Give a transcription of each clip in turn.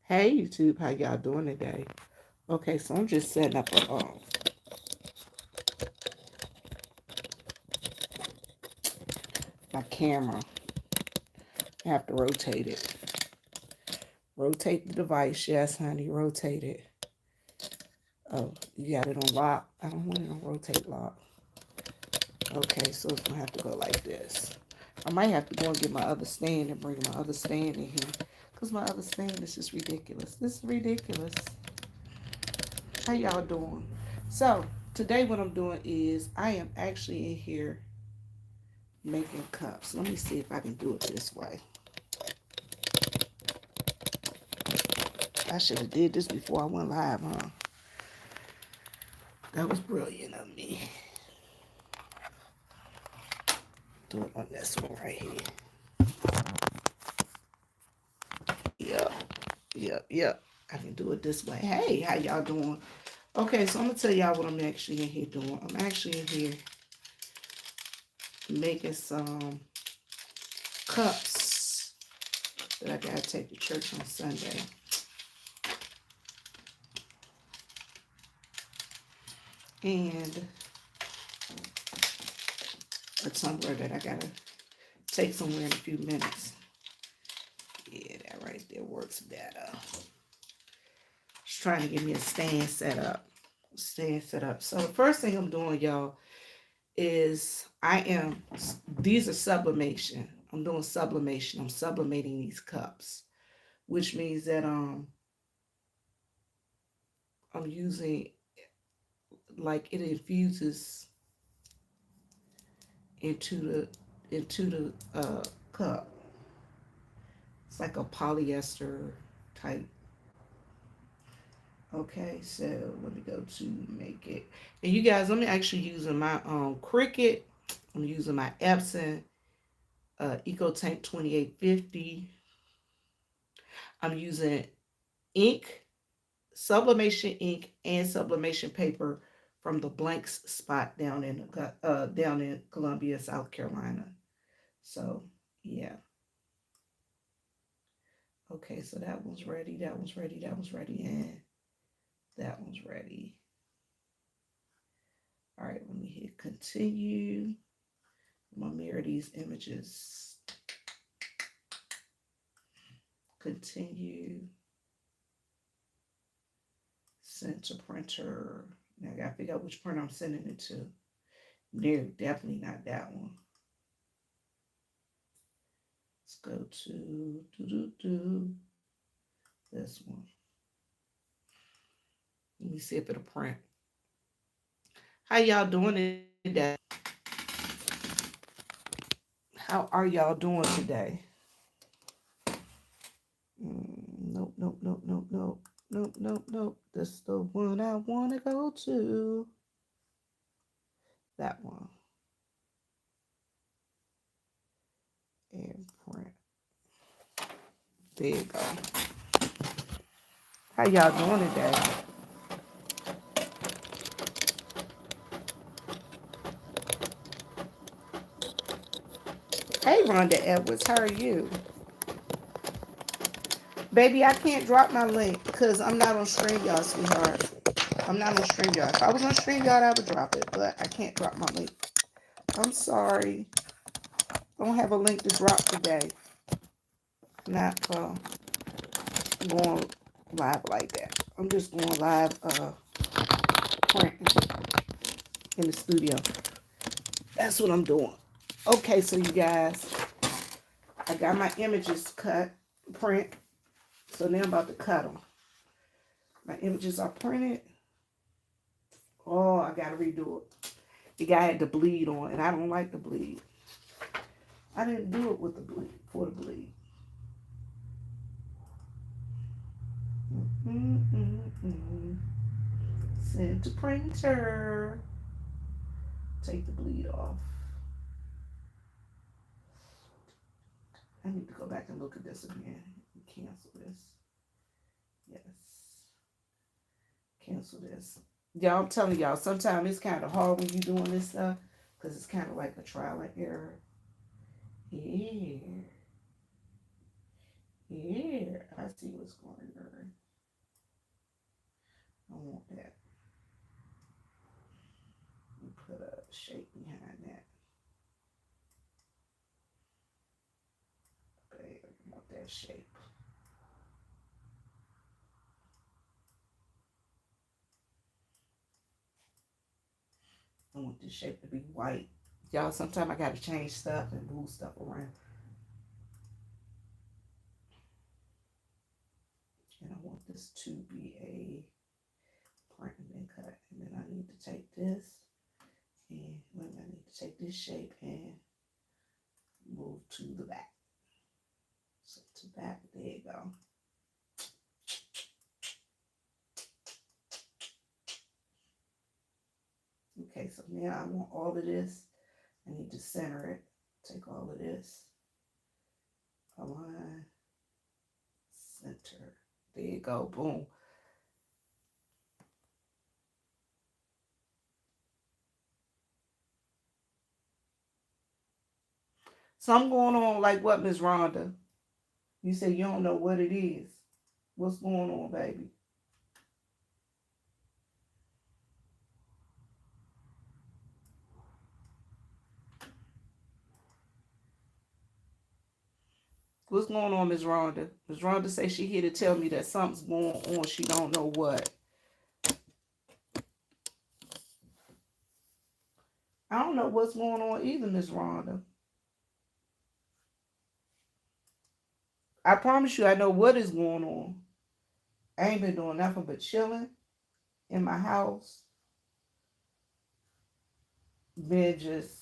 Hey YouTube, how y'all doing today? Okay, so I'm just setting up my camera. I have to rotate it. Rotate the device. Yes, honey, rotate it. Oh, you got it on lock. I don't want it on rotate lock. Okay, so it's gonna have to go like this. I might have to go and get my other stand and bring my other stand in here. Because my other stand is just ridiculous. This is ridiculous. How y'all doing? So, today what I'm doing is I am actually in here making cups. Let me see if I can do it this way. I should have did this before I went live, huh? That was brilliant of me. Do it on this one right here. Yep. I can do it this way. Hey, how y'all doing? Okay, so I'm going to tell y'all what I'm actually in here doing. I'm actually in here making some cups that I got to take to church on Sunday. And a tumbler that I got to take somewhere in a few minutes. Yeah, that right there works better. Just trying to get me a stand set up. So the first thing I'm doing, y'all, is these are sublimation. I'm doing sublimation. I'm sublimating these cups, which means that I'm using, like, it infuses into the cup. It's like a polyester type. Okay, so let me go to make it. And you guys, I'm actually using my Cricut. I'm using my Epson EcoTank 2850. I'm using ink, sublimation ink, and sublimation paper from the Blanks spot down in Columbia, South Carolina. So yeah. Okay, so that one's ready. That one's ready. That one's ready, and that one's ready. All right, let me hit continue. I'm gonna mirror these images. Continue. Send to printer. Now I gotta figure out which printer I'm sending it to. No, definitely not that one. Let's go to this one. Let me see if it'll print. How y'all doing today? How are y'all doing today? Nope. This is the one I want to go to. That one. And print. There you go. How y'all doing today? Hey, Rhonda Edwards, how are you? Baby, I can't drop my link because I'm not on StreamYard, sweetheart. I'm not on StreamYard. If I was on StreamYard, I would drop it, but I can't drop my link. I'm sorry. I don't have a link to drop today. Not going live like that. I'm just going live print in the studio. That's what I'm doing. Okay, so you guys, I got my images cut, print. So now I'm about to cut them. My images are printed. Oh, I got to redo it. The guy had the bleed on, and I don't like the bleed. I didn't do it with the bleed, for the bleed. Send to printer. Take the bleed off. I need to go back and look at this again. Cancel this. Yes. Cancel this. Y'all, I'm telling y'all, sometimes it's kind of hard when you're doing this stuff because it's kind of like a trial and error. Here. Here. I see what's going on. I want that. Put a shape behind that. Okay, I want that shape. I want this shape to be white. Y'all, sometimes I gotta change stuff and move stuff around. And I want this to be a print and then cut. And then I need to take this and I need to take this shape and move to the back. So to back, there you go. Okay, so now I want all of this. I need to center it. Take all of this. Align. Center. There you go. Boom. So I'm going on like what, Miss Rhonda? You said you don't know what it is. What's going on, baby? What's going on, Miss Rhonda? Miss Rhonda say she here to tell me that something's going on. She don't know what. I don't know what's going on either, Miss Rhonda. I promise you I know what is going on. I ain't been doing nothing but chilling in my house. Been just,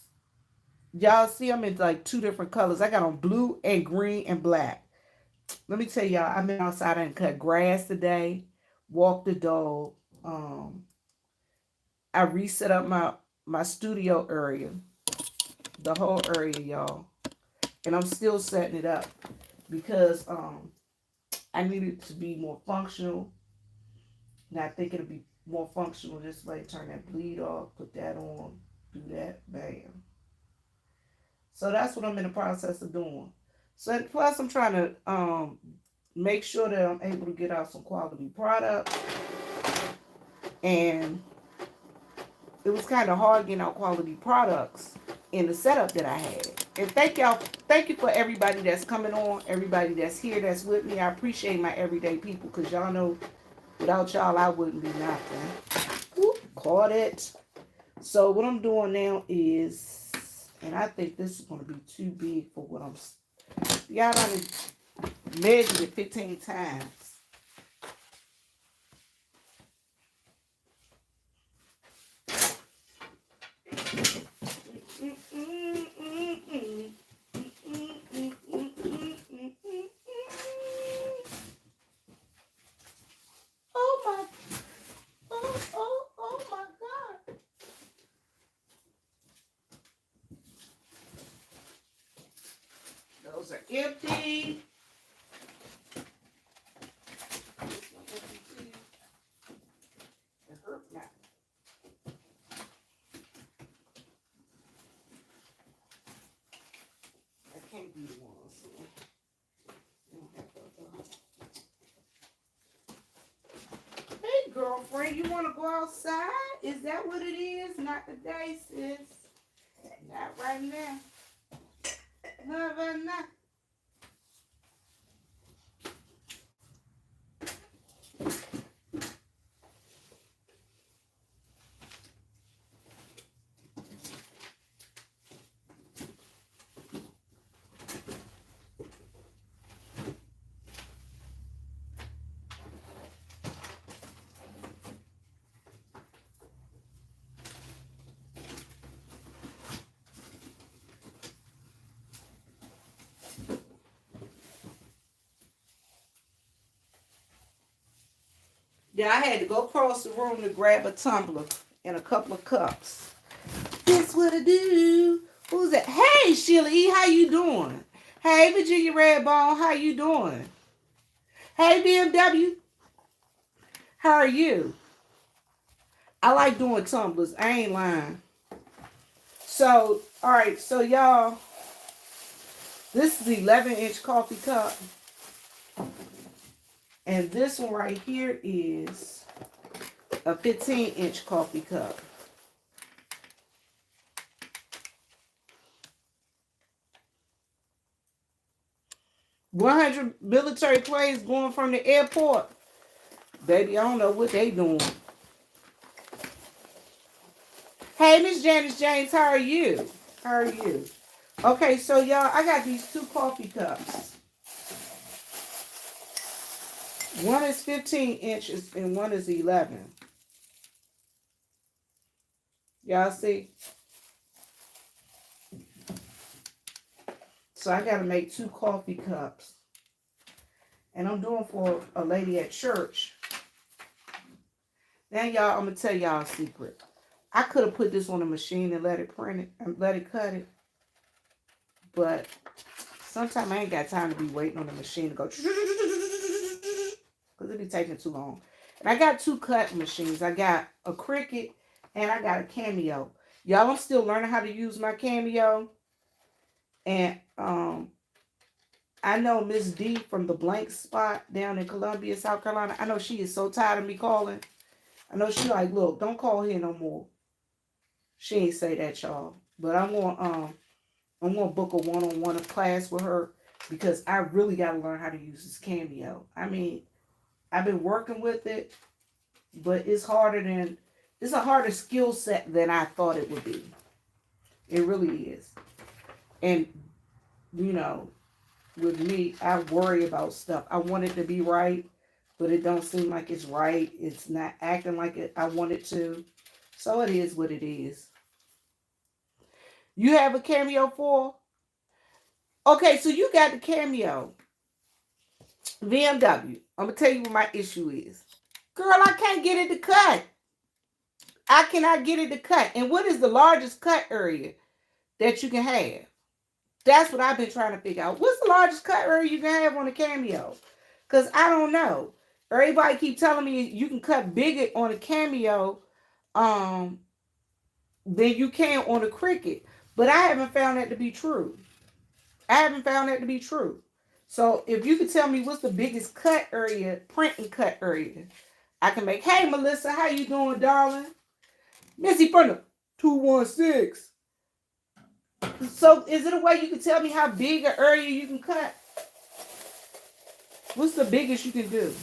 y'all see I'm in like two different colors. I got on blue and green and black. Let me tell y'all, I've been outside and cut grass today, walked the dog. I reset up my studio area, the whole area, y'all. And I'm still setting it up because I need it to be more functional. And I think it'll be more functional this way. Turn that bleed off, put that on, do that, bam. So that's what I'm in the process of doing. So plus I'm trying to make sure that I'm able to get out some quality product. And it was kind of hard getting out quality products in the setup that I had. And thank you for everybody that's coming on, everybody that's here, that's with me. I appreciate my everyday people because y'all know without y'all I wouldn't be nothing. Whoop, caught it. So what I'm doing now is, and I think this is going to be too big for what I'm, y'all done measured it 15 times. Oh my God. Those are empty. It hurt now. I can't be the one. Hey, girlfriend, you want to go outside? Is that what it is? Not today, sis. Not right now. Not right now. Yeah, I had to go across the room to grab a tumbler and a couple of cups. That's what I do. Who's that? Hey, Sheila E., how you doing? Hey, Virginia Redbone, how you doing? Hey, BMW, how are you? I like doing tumblers. I ain't lying. So, all right. So, y'all, this is 11-inch coffee cup. And this one right here is a 15-inch coffee cup. $100 military planes going from the airport. Baby, I don't know what they doing. Hey, Miss Janice James, how are you? How are you? Okay, so y'all, I got these 2 coffee cups. One is 15 inches and one is 11. Y'all see? So I got to make 2 coffee cups. And I'm doing for a lady at church. Now, y'all, I'm going to tell y'all a secret. I could have put this on a machine and let it print it and let it cut it. But sometimes I ain't got time to be waiting on the machine to go. Because it be taking too long. And I got 2 cut machines. I got a Cricut and I got a Cameo. Y'all, I'm still learning how to use my Cameo. And I know Miss D from the Blank Spot down in Columbia, South Carolina. I know she is so tired of me calling. I know she like, look, don't call here no more. She ain't say that, y'all. But I'm gonna book a one-on-one class with her because I really gotta learn how to use this Cameo. I mean, I've been working with it, but it's a harder skill set than I thought it would be. It really is. And you know, with me, I worry about stuff. I want it to be right, but it don't seem like it's right. It's not acting like I want it to. So it is what it is. You have a Cameo for? Okay, so you got the Cameo. BMW. I'm going to tell you what my issue is. Girl, I can't get it to cut. I cannot get it to cut. And what is the largest cut area that you can have? That's what I've been trying to figure out. What's the largest cut area you can have on a Cameo? Because I don't know. Everybody keep telling me you can cut bigger on a Cameo than you can on a Cricut. But I haven't found that to be true. So if you could tell me what's the biggest cut area, print and cut area, I can make. Hey, Melissa, how you doing, darling? Missy from 216. So is it a way you can tell me how big an area you can cut? What's the biggest you can do?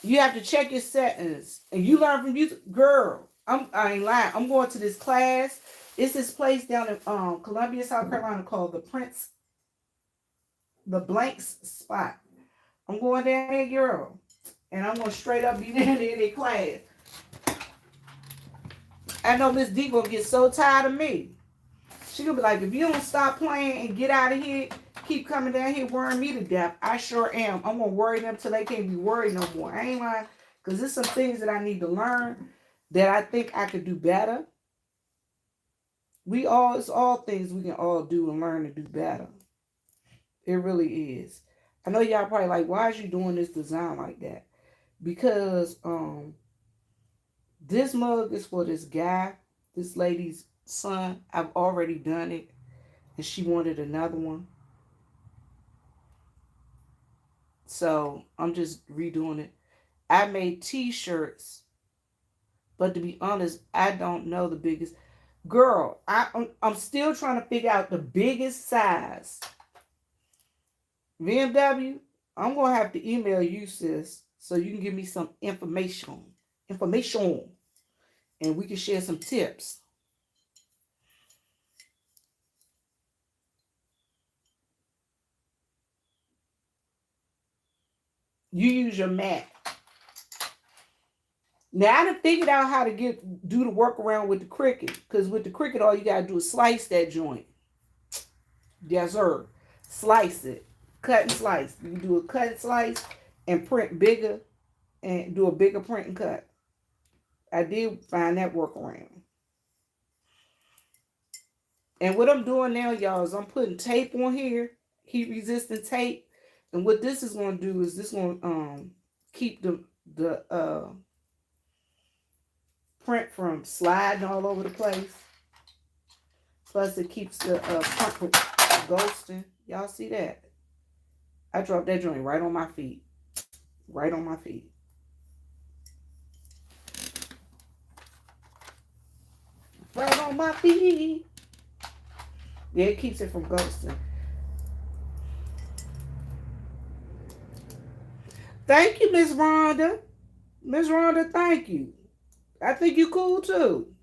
You have to check your settings. And you learn from YouTube. Girl, I ain't lying. I'm going to this class. It's this place down in Columbia, South Carolina called the Blank Spot. I'm going down there, girl. And I'm going to straight up be down there in their class. I know Miss D going to get so tired of me. She going to be like, if you don't stop playing and get out of here, keep coming down here worrying me to death. I sure am. I'm going to worry them till they can't be worried no more. I ain't lying. Because there's some things that I need to learn that I think I could do better. It's all things we can all do and learn to do better. It really is. I know y'all probably like, why is you doing this design like that? Because this mug is for this guy, this lady's son. I've already done it. And she wanted another one. So I'm just redoing it. I made t-shirts. But to be honest, I don't know the biggest. Girl, I'm still trying to figure out the biggest size. BMW, I'm going to have to email you, sis, so you can give me some information. And we can share some tips. You use your mat. Now, I done figured out how to do the workaround with the Cricut. Because with the Cricut, all you got to do is slice that joint. Yes, sir. Slice it. Cut and slice. You can do a cut and slice and print bigger and do a bigger print and cut. I did find that workaround. And what I'm doing now, y'all, is I'm putting tape on here, heat resistant tape. And what this is going to do is this going to keep the print from sliding all over the place. Plus it keeps the print from ghosting. Y'all see that? I dropped that joint right on my feet. Right on my feet. Right on my feet. Yeah, it keeps it from ghosting. Thank you, Miss Rhonda. Miss Rhonda, thank you. I think you cool too.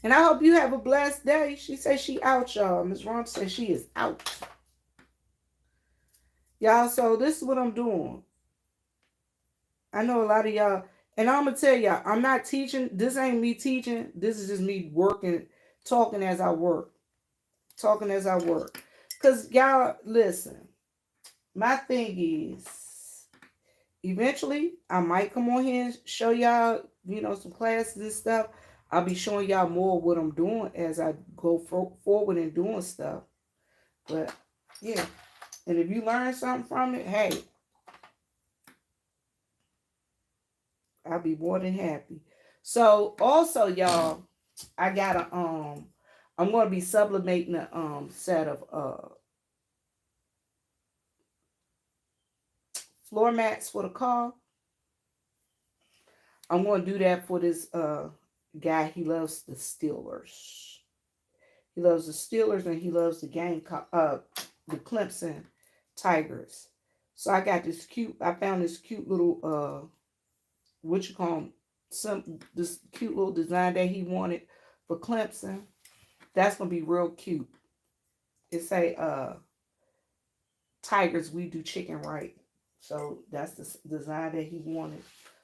And I hope you have a blessed day. She says she out, y'all. Miss Rhonda says she is out. Y'all, so this is what I'm doing. I know a lot of y'all, and I'm going to tell y'all, I'm not teaching. This ain't me teaching. This is just me working, talking as I work. Talking as I work. Because y'all, listen, my thing is, eventually, I might come on here and show y'all, you know, some classes and stuff. I'll be showing y'all more of what I'm doing as I go forward and doing stuff. But, yeah. And if you learn something from it, hey, I'll be more than happy. So, also, y'all, I got a, I'm going to be sublimating a, set of, floor mats for the car. I'm going to do that for this guy. He loves the Steelers. He loves the Steelers and he loves the the Clemson Tigers. So I got this I found this cute little what you call them, this cute little design that he wanted for Clemson. That's going to be real cute. It say Tigers, we do chicken right. So that's the design that he wanted.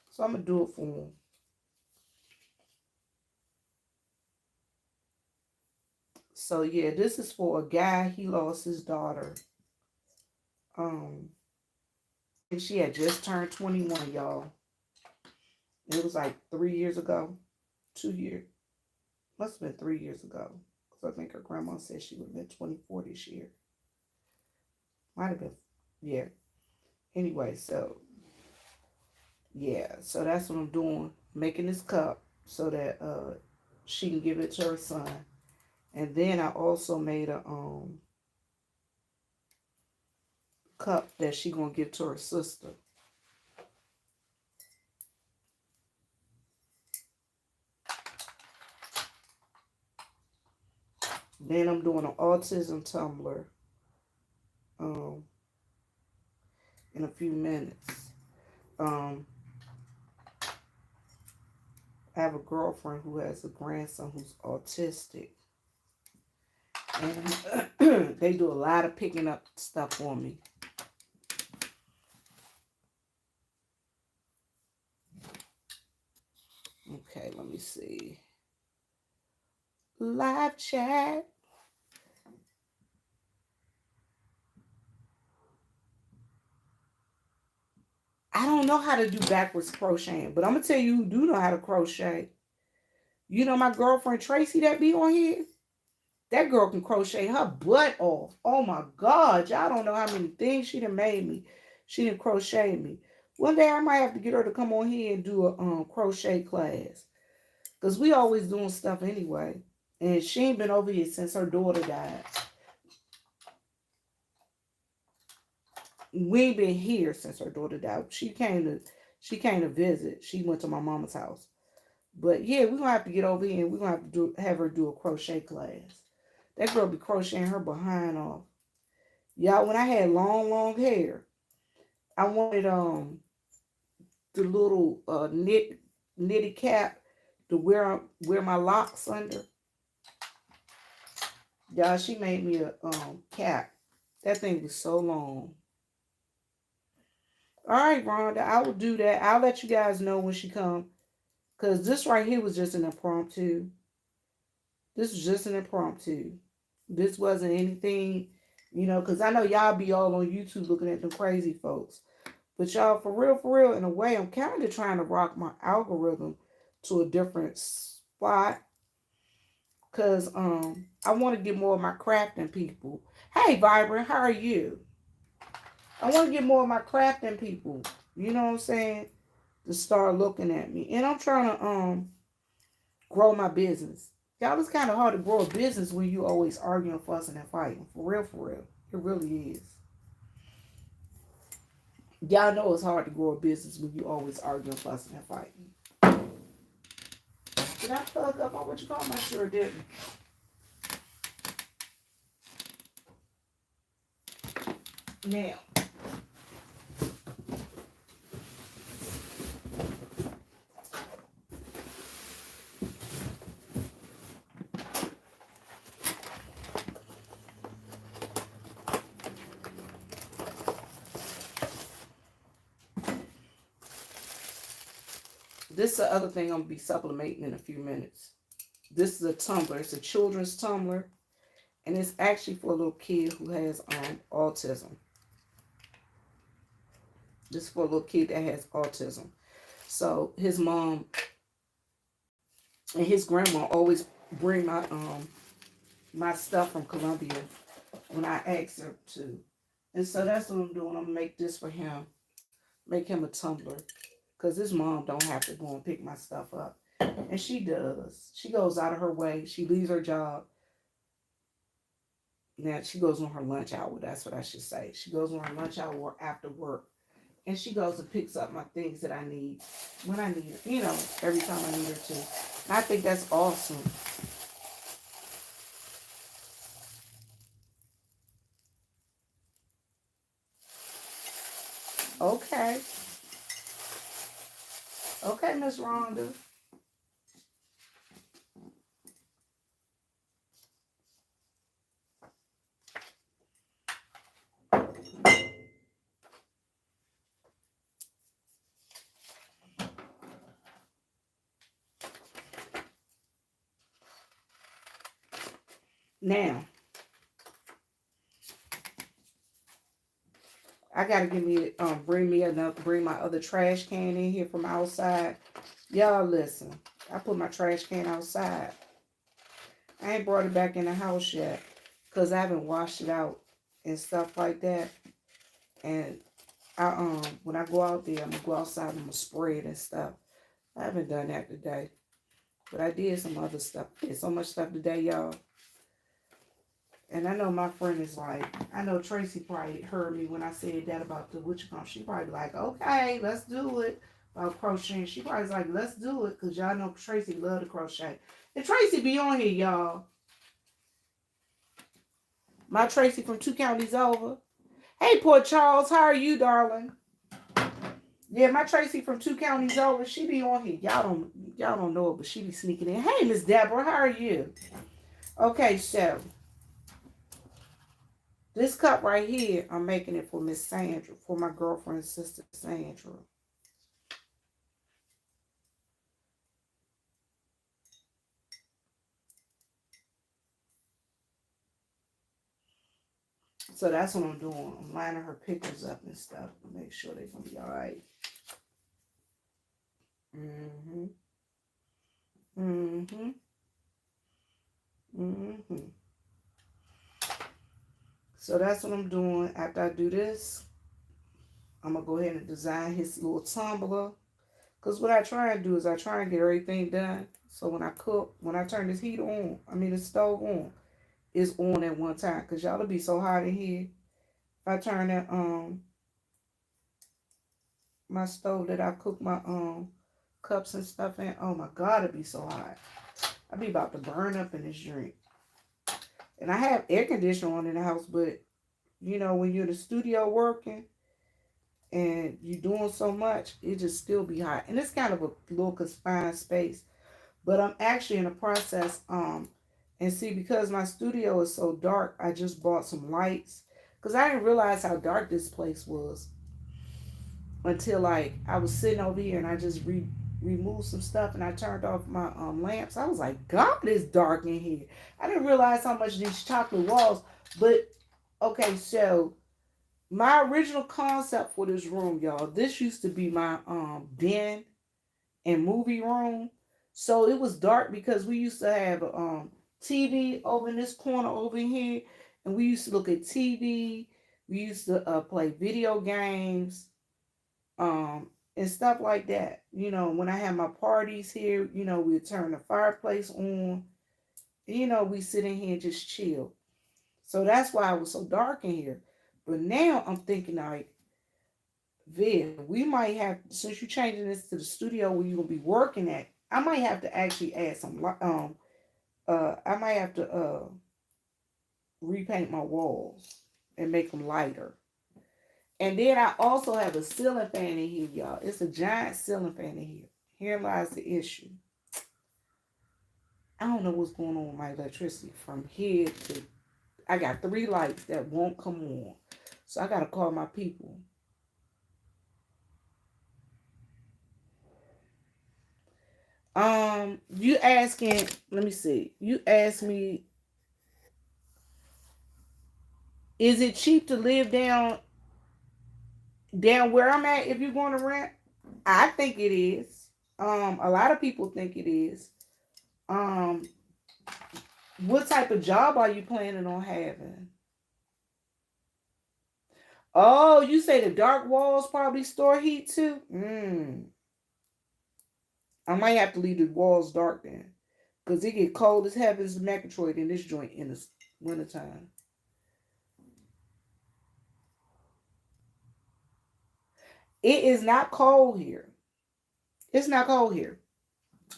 So I'm going to do it for him. So yeah, this is for a guy. He lost his daughter. And she had just turned 21, y'all. It was like 3 years ago. 2 years. Must have been 3 years ago. Because I think her grandma said she would have been 24 this year. Might have been. Yeah. Anyway, so yeah, so that's what I'm doing, making this cup so that she can give it to her son. And then I also made a cup that she gonna give to her sister. Then I'm doing an autism tumbler in a few minutes. I have a girlfriend who has a grandson who's autistic. And they do a lot of picking up stuff for me. Okay, let me see. Live chat. I don't know how to do backwards crocheting, but I'm going to tell you who do know how to crochet. You know my girlfriend Tracy that be on here? That girl can crochet her butt off. Oh my God. Y'all don't know how many things she done made me. She done crochet me. One day I might have to get her to come on here and do a crochet class. Because we always doing stuff anyway. And she ain't been over here since her daughter died. We ain't been here since her daughter died. She came to visit. She went to my mama's house. But yeah, we're gonna have to get over here and we're gonna have to have her do a crochet class. That girl be crocheting her behind off. Y'all, when I had long hair, I wanted the little knitted cap to wear my locks under. Y'all, she made me a cap. That thing was so long. All right, Rhonda, I will do that. I'll let you guys know when she comes. Because this right here was just an impromptu. This was just an impromptu. This wasn't anything, you know, because I know y'all be all on YouTube looking at them crazy folks. But y'all, for real, in a way, I'm kind of trying to rock my algorithm to a different spot. Cause I want to get more of my crafting people. Hey Vibrant, how are you? I want to get more of my crafting people. You know what I'm saying? To start looking at me. And I'm trying to grow my business. Y'all, it's kind of hard to grow a business when you always arguing, fussing, and fighting. For real, for real. It really is. Y'all know it's hard to grow a business when you always arguing, fussing, and fighting. Did I plug up on what you call me? I sure didn't. Now, this is the other thing I'm going to be supplementing in a few minutes. This is a tumbler. It's a children's tumbler. And it's actually for a little kid who has autism. This is for a little kid that has autism. So his mom and his grandma always bring my stuff from Colombia when I ask her to. And so that's what I'm doing. I'm going to make this for him. Make him a tumbler. Because his mom don't have to go and pick my stuff up. And she does. She goes out of her way. She leaves her job. Now, she goes on her lunch hour. That's what I should say. She goes on her lunch hour after work. And she goes and picks up my things that I need when I need her. You know, every time I need her to. And I think that's awesome. Okay. Okay, Miss Rhonda. Now, I gotta bring my other trash can in here from outside. Y'all listen, I put my trash can outside. I ain't brought it back in the house yet because I haven't washed it out and stuff like that. And when I go out there, I'm gonna go outside and I'm gonna spray it and stuff. I haven't done that today, but I did some other stuff. I did so much stuff today, y'all. And I know my friend is like, I know Tracy probably heard me when I said that about the witch comp. She probably like, okay, let's do it. About crocheting. She probably like, let's do it. Because y'all know Tracy love to crochet. And Tracy be on here, y'all. My Tracy from 2 counties over. Hey, Port Charles, how are you, darling? Yeah, my Tracy from 2 counties over. She be on here. Y'all don't know it, but she be sneaking in. Hey, Miss Deborah, how are you? Okay, so this cup right here, I'm making it for Miss Sandra, for my girlfriend's sister, Sandra. So that's what I'm doing. I'm lining her pickles up and stuff to make sure they're going to be all right. Mm-hmm. Mm-hmm. Mm-hmm. So that's what I'm doing. After I do this, I'm going to go ahead and design his little tumbler. Because what I try and do is I try and get everything done. So when I cook, when I turn this heat on, the stove on, it's on at one time. Because y'all will be so hot in here. If I turn that, my stove that I cook my, cups and stuff in, oh my God, it'd be so hot. I'd be about to burn up in this drink. And I have air conditioning on in the house, but, you know, when you're in the studio working, and you're doing so much, it just still be hot. And it's kind of a little confined space. But I'm actually in the process, and see, because my studio is so dark, I just bought some lights. Because I didn't realize how dark this place was until, like, I was sitting over here and I just removed some stuff and I turned off my lamps. I was like, God, it's dark in here. I didn't realize how much these chocolate walls. But, okay, so My original concept for this room, y'all, this used to be my den and movie room. So it was dark because we used to have a TV over in this corner over here, and we used to look at TV. We used to play video games, and stuff like that. You know, when I had my parties here, you know, we'd turn the fireplace on. You know, we sit in here and just chill. So that's why it was so dark in here. But now I'm thinking like, Viv, we might have, since you're changing this to the studio where you're gonna be working at, I might have to actually add some I might have to repaint my walls and make them lighter. And then I also have a ceiling fan in here, y'all. It's a giant ceiling fan in here. Here lies the issue. I don't know what's going on with my electricity from here to, I got 3 lights that won't come on. So I gotta call my people. You asking, let me see. You asked me, is it cheap to live down where I'm at if you're going to rent? I think it is. A lot of people think it is. Um, what type of job are you planning on having? Oh, you say the dark walls probably store heat too? I might have to leave the walls dark then. Because it get cold as heavens in Megatroid in this joint in the wintertime. It is not cold here. It's not cold here.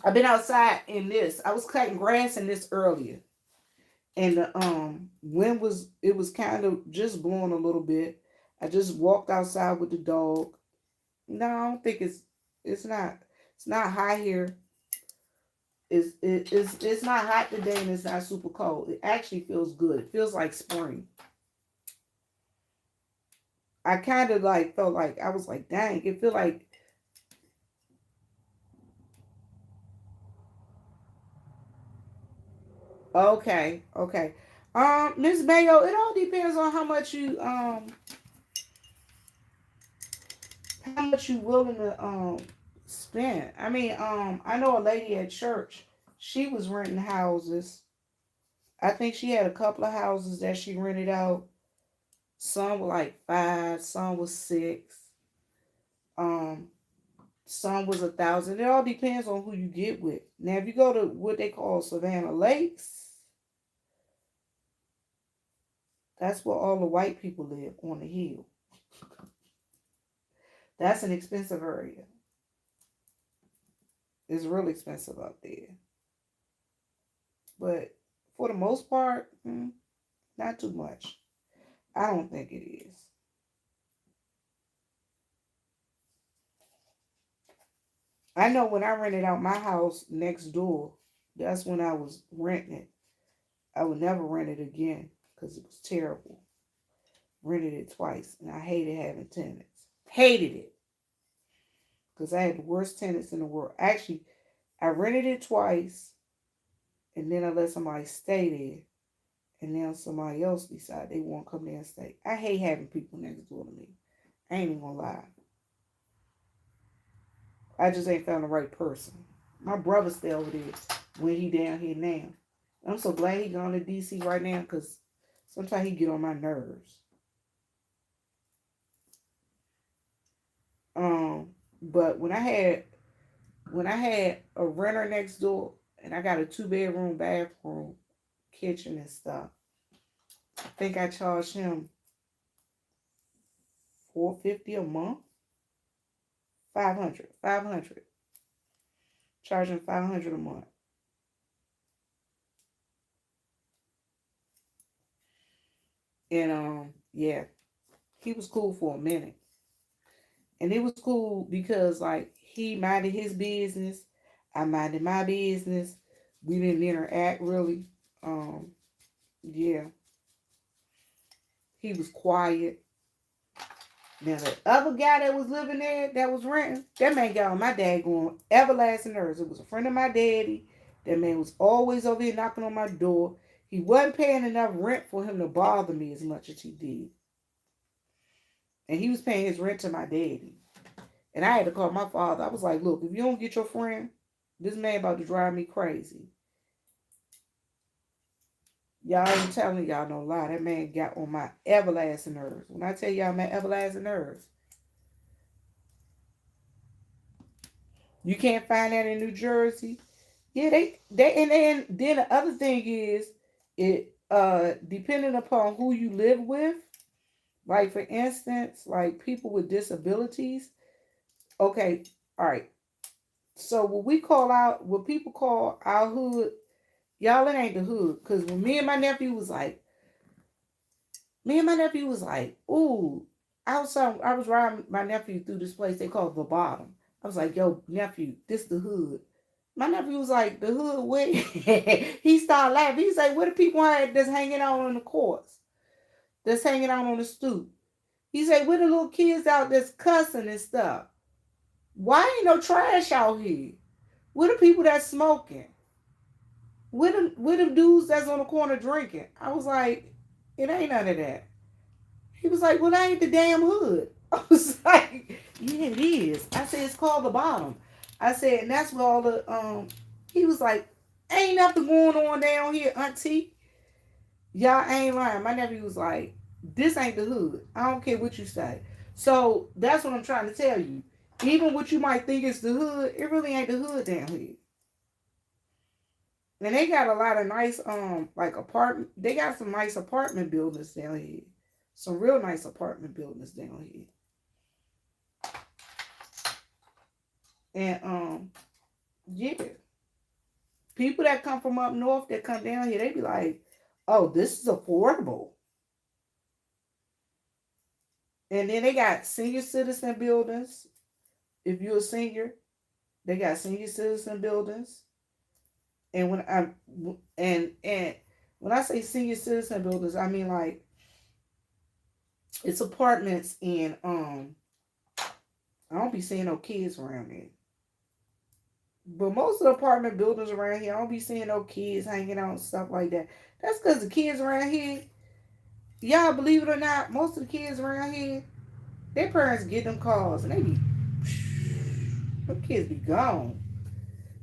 I've been outside in this. I was cutting grass in this earlier. And the wind was, it was kind of just blowing a little bit. I just walked outside with the dog. No, I don't think it's not hot here. It's not hot today and it's not super cold. It actually feels good. It feels like spring. I kind of like felt like I was like, dang, it feel like okay, okay. Miss Mayo, it all depends on how much you willing to spend. I mean, I know a lady at church, she was renting houses. I think she had a couple of houses that she rented out. Some were like 5, some was 6. Um, some was 1,000. It all depends on who you get with. Now, if you go to what they call Savannah Lakes, that's where all the white people live on the hill. That's an expensive area. It's really expensive up there. But for the most part, not too much. I don't think it is. I know when I rented out my house next door, that's when I was renting it. I would never rent it again because it was terrible. Rented it twice and I hated having tenants. Hated it because I had the worst tenants in the world. Actually, I rented it twice and then I let somebody stay there. And now somebody else decide they want to come there and stay. I hate having people next door to me. I ain't even gonna lie. I just ain't found the right person. My brother stay over there when he down here now. I'm so glad he gone to DC right now because sometimes he get on my nerves. But when I had a renter next door and I got a 2-bedroom bathroom, kitchen and stuff, I think I charged him $450 a month. 500. Charging 500 a month. And yeah, he was cool for a minute. And it was cool because like he minded his business, I minded my business. We didn't interact really. Um, yeah, he was quiet. Now the other guy that was living there, that was renting, that man got on my dad going everlasting nerves. It was a friend of my daddy. That man was always over here knocking on my door. He wasn't paying enough rent for him to bother me as much as he did. And he was paying his rent to my daddy. And I had to call my father. I was like, look, if you don't get your friend, this man about to drive me crazy. Y'all ain't telling y'all no lie. That man got on my everlasting nerves. When I tell y'all my everlasting nerves, you can't find that in New Jersey. Yeah, they and then the other thing is it depending upon who you live with, like for instance, like people with disabilities. Okay, all right. So what people call our hood, y'all it ain't the hood. Cause when me and my nephew was like, ooh, I was riding my nephew through this place they call the bottom. I was like, yo, nephew, this the hood. My nephew was like, the hood way. He started laughing. He's like, what the people had that's hanging out on the courts? That's hanging out on the stoop. He said, where the little kids out that's cussing and stuff? Why ain't no trash out here? Where the people that's smoking? Where them dudes that's on the corner drinking? I was like, it ain't none of that. He was like, well, that ain't the damn hood. I was like, yeah, it is. I said, it's called the bottom. I said, and that's where all the he was like, ain't nothing going on down here, auntie. Y'all ain't lying. My nephew was like, this ain't the hood. I don't care what you say. So that's what I'm trying to tell you. Even what you might think is the hood, it really ain't the hood down here. And they got a lot of nice like apartment. They got some nice apartment buildings down here. Some real nice apartment buildings down here. And yeah. People that come from up north that come down here, they be like, oh, this is affordable. And then they got senior citizen buildings. If you're a senior, they got senior citizen buildings. And and when I say senior citizen buildings, I mean like it's apartments in I don't be seeing no kids around there. But most of the apartment buildings around here, I don't be seeing no kids hanging out and stuff like that. That's because the kids around here, y'all believe it or not, most of the kids around here, their parents get them calls and they be, them kids be gone.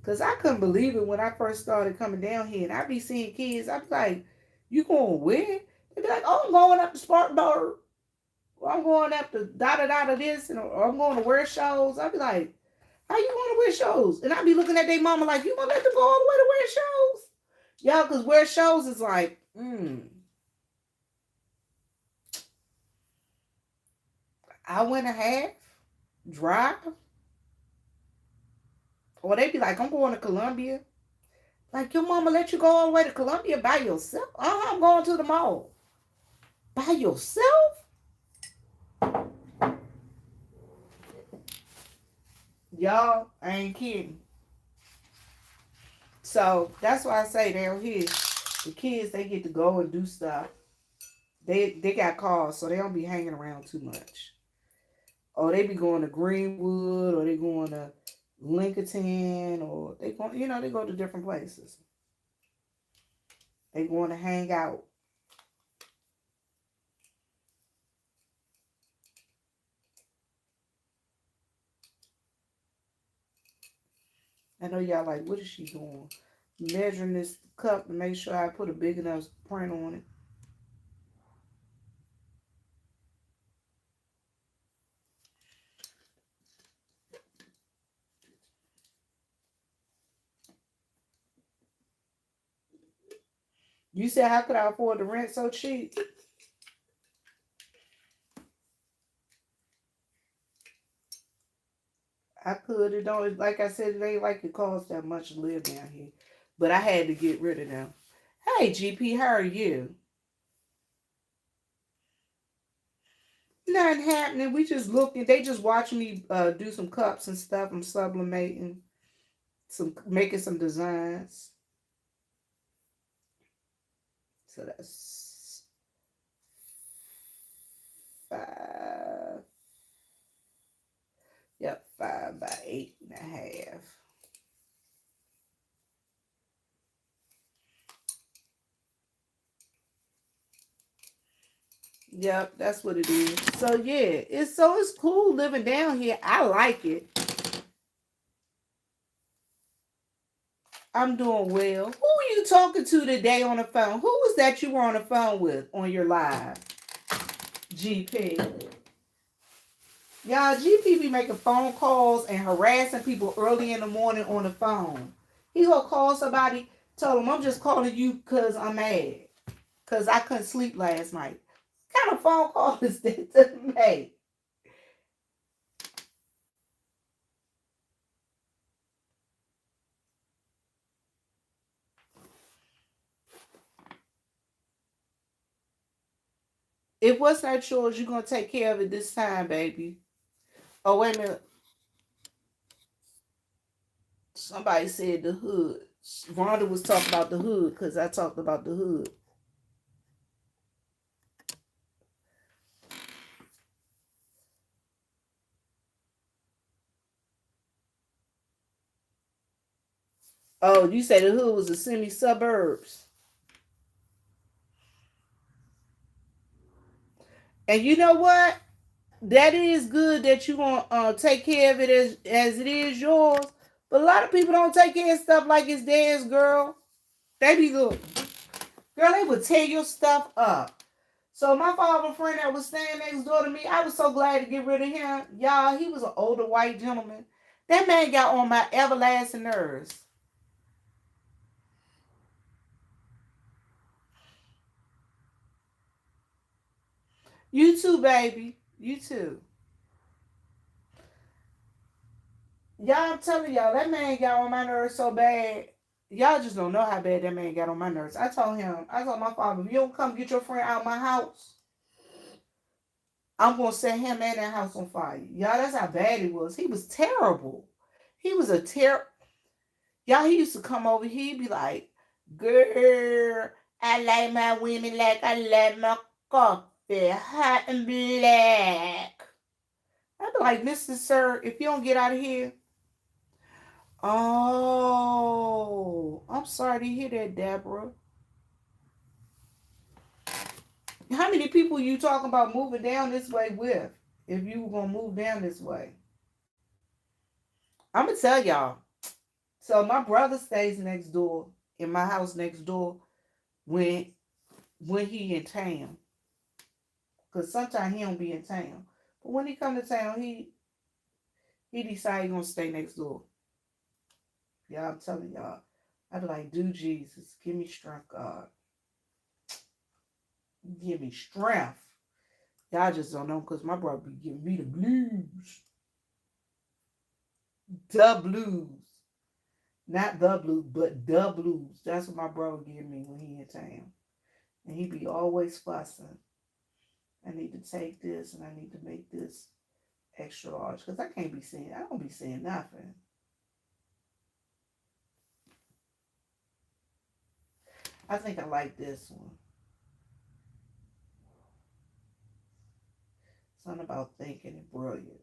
Because I couldn't believe it when I first started coming down here and I be seeing kids. I be like, you going where? They be like, oh, I'm going up to Spartanburg. Or I'm going up to da this. And, or I'm going to wear shows. I be like, how you going to wear shows? And I be looking at their mama like, you going to let them go all the way to wear shows? Y'all, because wear shows is like, hour and a half drive. Or they be like, I'm going to Columbia. Like, your mama let you go all the way to Columbia by yourself? I'm going to the mall. By yourself? Y'all, I ain't kidding. So, that's why I say down here, the kids, they get to go and do stuff. They got cars, so they don't be hanging around too much. Or they be going to Greenwood, or they going to Lincoln, or they go, they go to different places. They going to hang out. I know y'all like, what is she doing? Measuring this cup to make sure I put a big enough print on it. You said, how could I afford the rent so cheap? I could. It don't, like I said, it ain't like it costs that much to live down here. But I had to get rid of them. Hey, GP, how are you? Nothing happening. We just looking. They just watching me do some cups and stuff. I'm sublimating, making some designs. So that's 5. Yep, 5 by 8.5. Yep, that's what it is. So yeah, it's cool living down here. I like it. I'm doing well. Who are you talking to today on the phone? Who was that you were on the phone with on your live? GP. Y'all, GP be making phone calls and harassing people early in the morning on the phone. He gonna call somebody, tell them I'm just calling you because I'm mad. Because I couldn't sleep last night. What kind of phone call is that to make? If what's not yours, you're gonna take care of it this time, baby. Oh, wait a minute. Somebody said the hood. Rhonda was talking about the hood because I talked about the hood. Oh, you said the hood was the semi-suburbs. And you know what? That is good that you gonna take care of it as it is yours. But a lot of people don't take care of stuff like it's theirs, girl. They be good. Girl, they would tear your stuff up. So my father friend that was staying next door to me, I was so glad to get rid of him. Y'all, he was an older white gentleman. That man got on my everlasting nerves. You too, baby. You too. Y'all, I'm telling y'all, that man got on my nerves so bad. Y'all just don't know how bad that man got on my nerves. I told my father, if you don't come get your friend out of my house, I'm gonna set him and that house on fire. Y'all, that's how bad he was. He was terrible. He was a Y'all, he used to come over here, he'd be like, girl, I like my women like I like my coffee, hot and black. I'd be like, Mr. Sir, if you don't get out of here. Oh, I'm sorry to hear that, Deborah. How many people you talking about moving down this way with? If you were gonna move down this way, I'm gonna tell y'all. So my brother stays next door in my house next door when he in town. Cause sometimes he don't be in town, but when he come to town, he decide he gonna stay next door. Y'all, I'm telling y'all, I be like, do Jesus, give me strength, God, give me strength. Y'all just don't know because my brother be giving me the blues. The blues. Not the blues, but the blues. That's what my brother give me when he in town. And he be always fussing. I need to take this and I need to make this extra large. Because I don't be saying nothing. I think I like this one. Something about thinking and brilliant.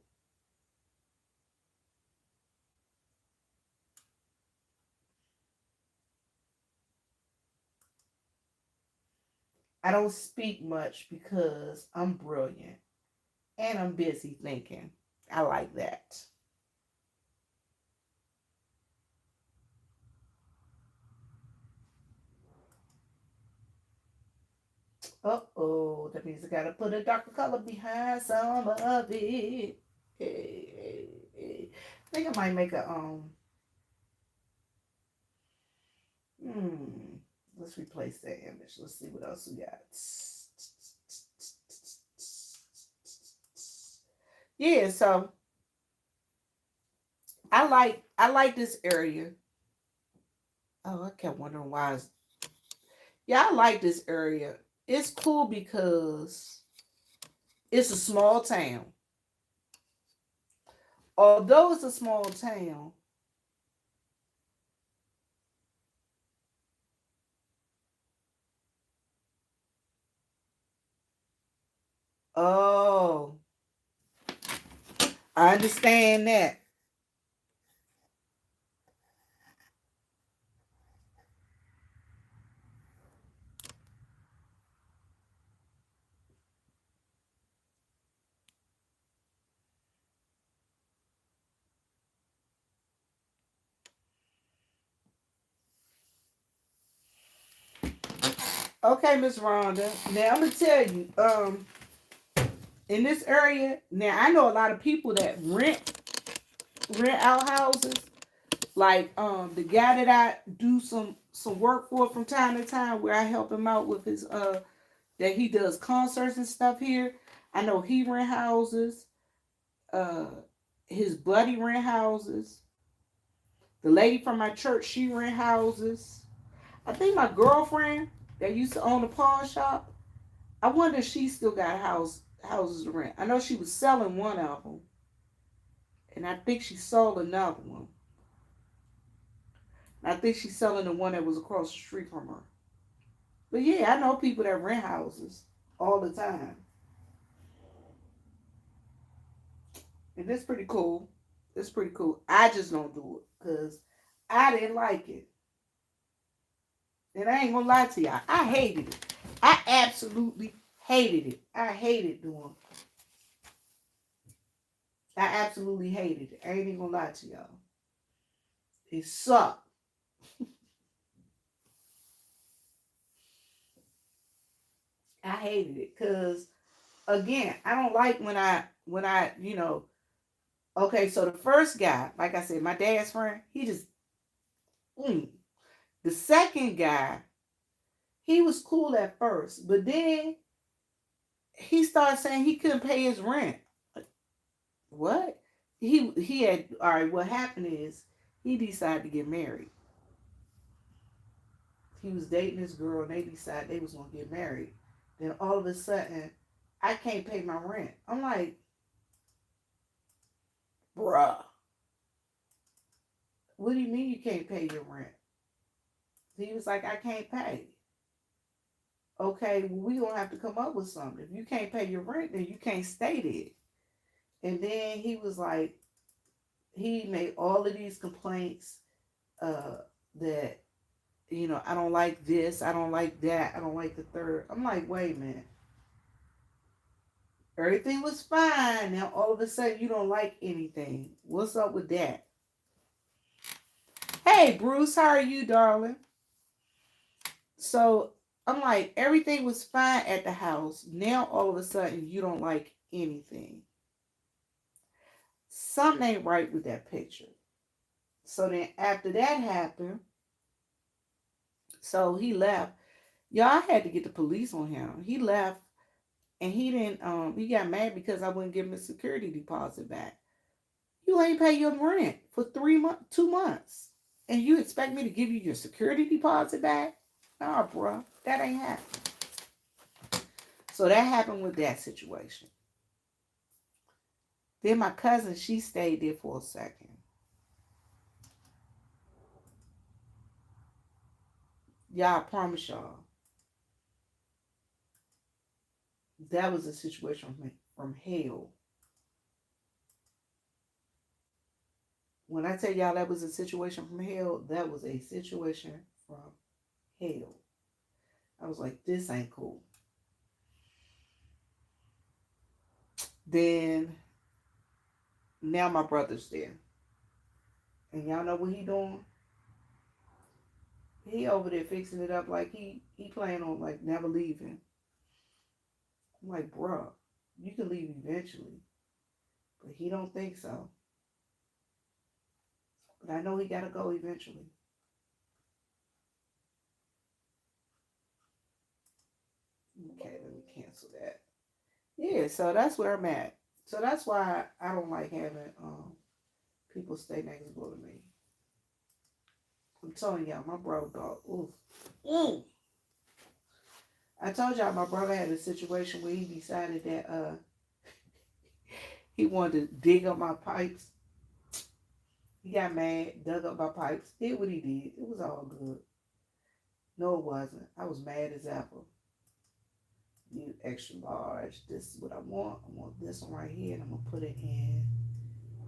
I don't speak much because I'm brilliant and I'm busy thinking. I like that. Uh-oh, that means I gotta put a darker color behind some of it. Hey, hey, hey. I think I might make a hmm. Let's replace that image. Let's see what else we got. Yeah, so I like this area. Oh, I kept wondering why. Yeah, I like this area. It's cool because it's a small town. Although it's a small town, oh, I understand that. Okay, Miss Rhonda. Now I'm gonna tell you, in this area, now I know a lot of people that rent out houses. Like the guy that I do some work for from time to time, where I help him out with his that he does concerts and stuff here. I know he rent houses. Uh, his buddy rent houses. The lady from my church, she rent houses. I think my girlfriend that used to own a pawn shop, I wonder if she still got houses to rent. I know she was selling one of them, and I think she sold another one. And I think she's selling the one that was across the street from her. But yeah, I know people that rent houses all the time, and it's pretty cool. It's pretty cool. I just don't do it because I didn't like it, and I ain't gonna lie to y'all. I hated it. I absolutely hated it. I hated doing it. I absolutely hated it. I ain't even gonna lie to y'all. It sucked. I hated it because again, I don't like when I okay. So the first guy, like I said, my dad's friend, he just mm. The second guy, he was cool at first, but then he started saying he couldn't pay his rent. Like, what? He had all right. What happened is he decided to get married. He was dating this girl, and they decided they was gonna get married. Then all of a sudden, I can't pay my rent. I'm like, bruh, what do you mean you can't pay your rent? He was like, I can't pay. Okay, well, we gonna have to come up with something. If you can't pay your rent, then you can't stay there. And then he was like, he made all of these complaints uh, that I don't like this, I don't like that, I don't like the third. I'm like, wait a minute. Everything was fine. Now all of a sudden you don't like anything. What's up with that? Hey Bruce, how are you, darling? So I'm like, everything was fine at the house. Now all of a sudden you don't like anything. Something ain't right with that picture. So then after that happened, so he left. Y'all had to get the police on him. He left and he didn't he got mad because I wouldn't give him his security deposit back. You ain't pay your rent for 3 months, 2 months. And you expect me to give you your security deposit back? Nah, bro. That ain't happening. So that happened with that situation. Then my cousin, she stayed there for a second. Y'all, I promise y'all, that was a situation from hell. When I tell y'all that was a situation from hell, that was a situation from hell. I was like, this ain't cool. Then now my brother's there. And y'all know what he doing? He over there fixing it up like he planning on like never leaving. I'm like, bro, you can leave eventually. But he don't think so. But I know he gotta go eventually. Okay, let me cancel that. Yeah, so that's where I'm at. So that's why I don't like having people stay next door to me. I'm telling y'all, my bro dog. Oof. Mm. I told y'all my brother had a situation where he decided that he wanted to dig up my pipes. He got mad, dug up my pipes, did what he did. It was all good. No, it wasn't. I was mad as ever. Need extra large. This is what I want. I want this one right here, and I'm gonna put it in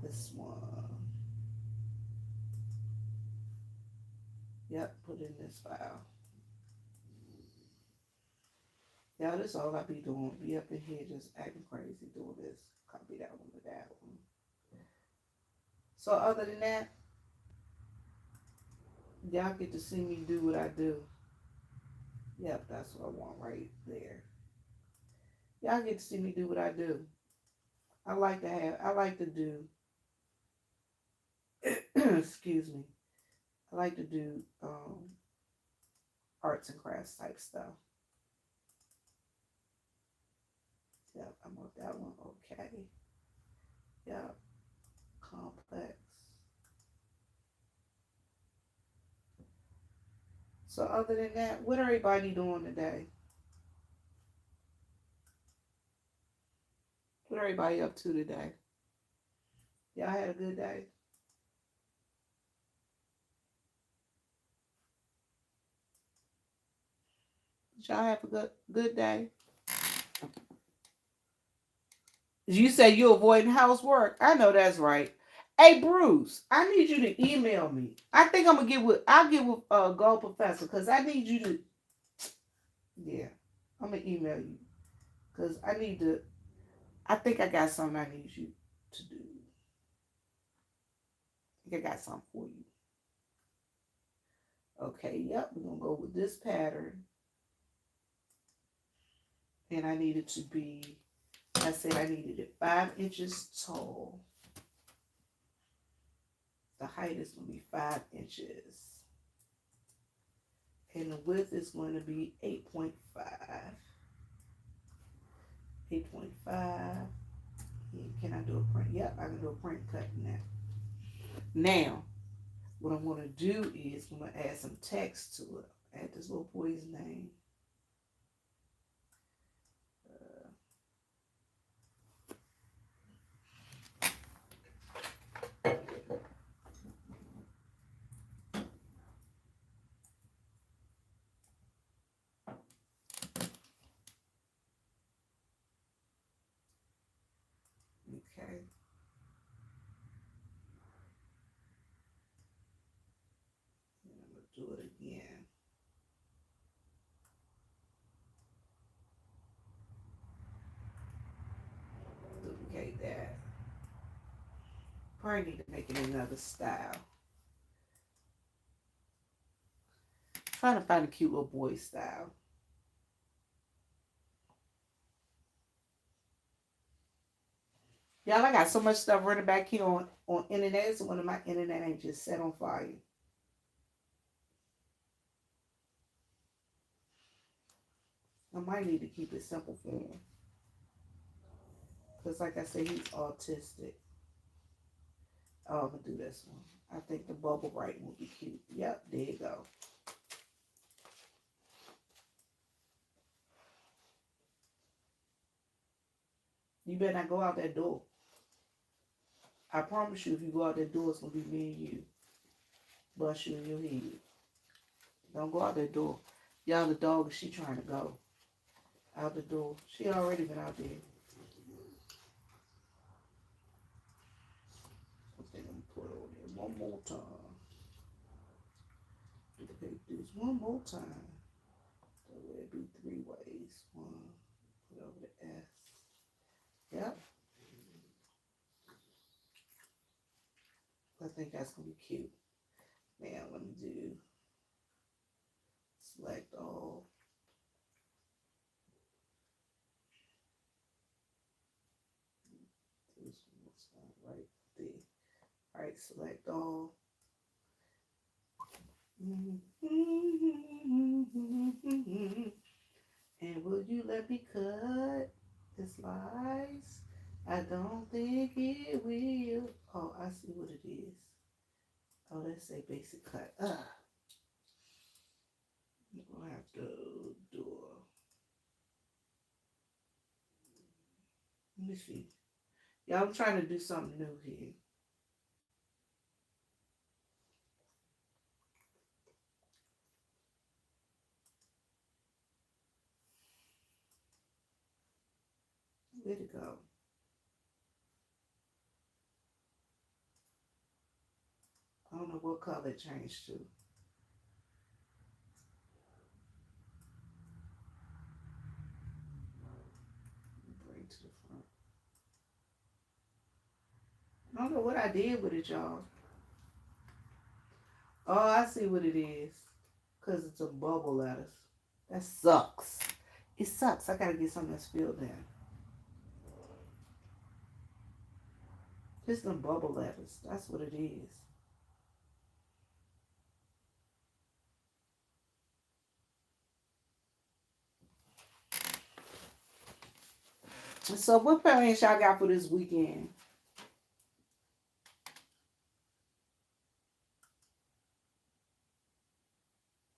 this one. Yep, put it in this file. Yeah, that's all I be doing. Be up in here just acting crazy, doing this. Copy that one with that one. So other than that, y'all get to see me do what I do. Yep, that's what I want right there. Y'all get to see me do what I do. I like to do, excuse me, I like to do arts and crafts type stuff. Yep, I want that one. Okay. Yep, complex. So other than that, what everybody doing today? What everybody up to today? Y'all had a good day? Did y'all have a good day? You say you avoiding housework. I know that's right. Hey Bruce, I need you to email me. I think I'll get with Gold Professor because I need you to, yeah, I'm gonna email you because I think I got something I need you to do. I think I got something for you. Okay, yep, we're gonna go with this pattern. And I needed to be, I said I needed it 5 inches tall. The height is going to be 5 inches. And the width is going to be 8.5. 8.5. Can I do a print? Yep, I can do a print cut in that. Now, what I'm going to do is I'm going to add some text to it. Add this little boy's name. Okay. And I'm going to do it again. Duplicate that. Probably need to make it another style. Trying to find a cute little boy style. Y'all, I got so much stuff running back here on internet. So one of my internet ain't just set on fire. I might need to keep it simple for him. Because like I said, he's autistic. Oh, I'm going to do this one. I think the bubble writing will be cute. Yep, there you go. You better not go out that door. I promise you, if you go out that door, it's going to be me and you. Bust you in your head. Don't go out that door. Y'all, the dog, she trying to go out the door. She already been out there. I think I'm going to put it on there one more time. Okay, do this one more time. So it'll be 3 ways. One, put over the S. Yep. I think that's going to be cute. Now, let me do select all. This one right there. All right, select all. And will you let me cut the slice? I don't think it will. Oh, I see what it is. Oh, let's say basic cut. I'm gonna have to do let me see. Yeah, I'm trying to do something new here. Where'd it go? I don't know what color it changed to. Bring it to the front. I don't know what I did with it, y'all. Oh, I see what it is. Because it's a bubble lettuce. That sucks. It sucks. I gotta get something that's filled in. Just them bubble letters. That's what it is. So what plans y'all got for this weekend?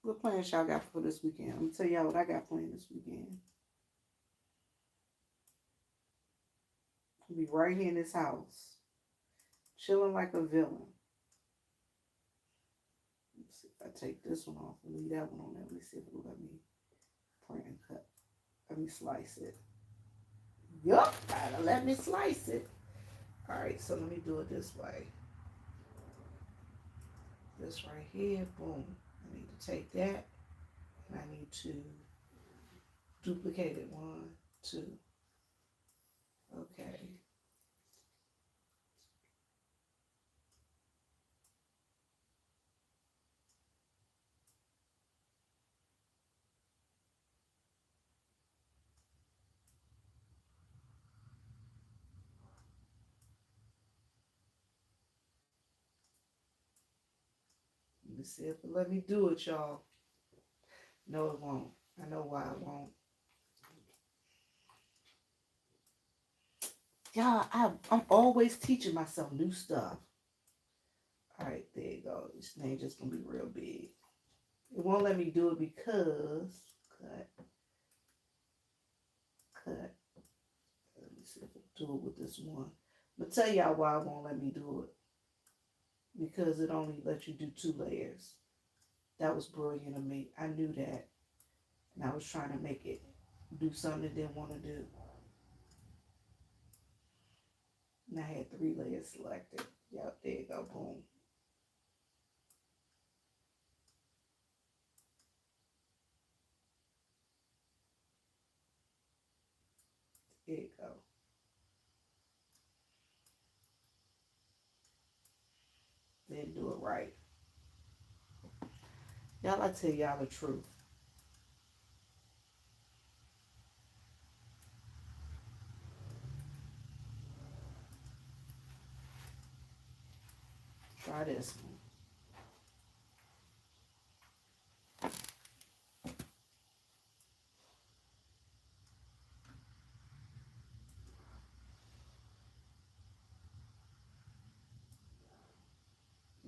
What plans y'all got for this weekend? I'm gonna tell y'all what I got planned this weekend. I'll be right here in this house, chilling like a villain. Let's see if I take this one off and leave that one on there. Let me see if it'll let me print and cut. Let me slice it. Yup, gotta let me slice it. All right, so let me do it this way. This right here, boom. I need to take that, and I need to duplicate it. 1, 2. Okay. Let me see if it let me do it, y'all. No, it won't. I know why it won't. Y'all, I'm always teaching myself new stuff. All right, there you go. This thing just gonna be real big. It won't let me do it because cut. Let me see if I can do it with this one. I'm gonna tell y'all why it won't let me do it. Because it only lets you do 2 layers. That was brilliant of me. I knew that. And I was trying to make it do something it didn't want to do. And I had 3 layers selected. Yep, there you go. Boom. There you go. Didn't do it right. Y'all, I tell y'all the truth. Try this one.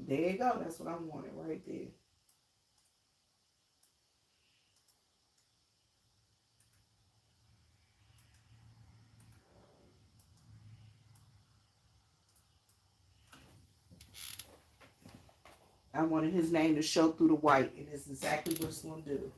There you go. That's what I wanted right there. I wanted his name to show through the white, and it's exactly what it's going to do.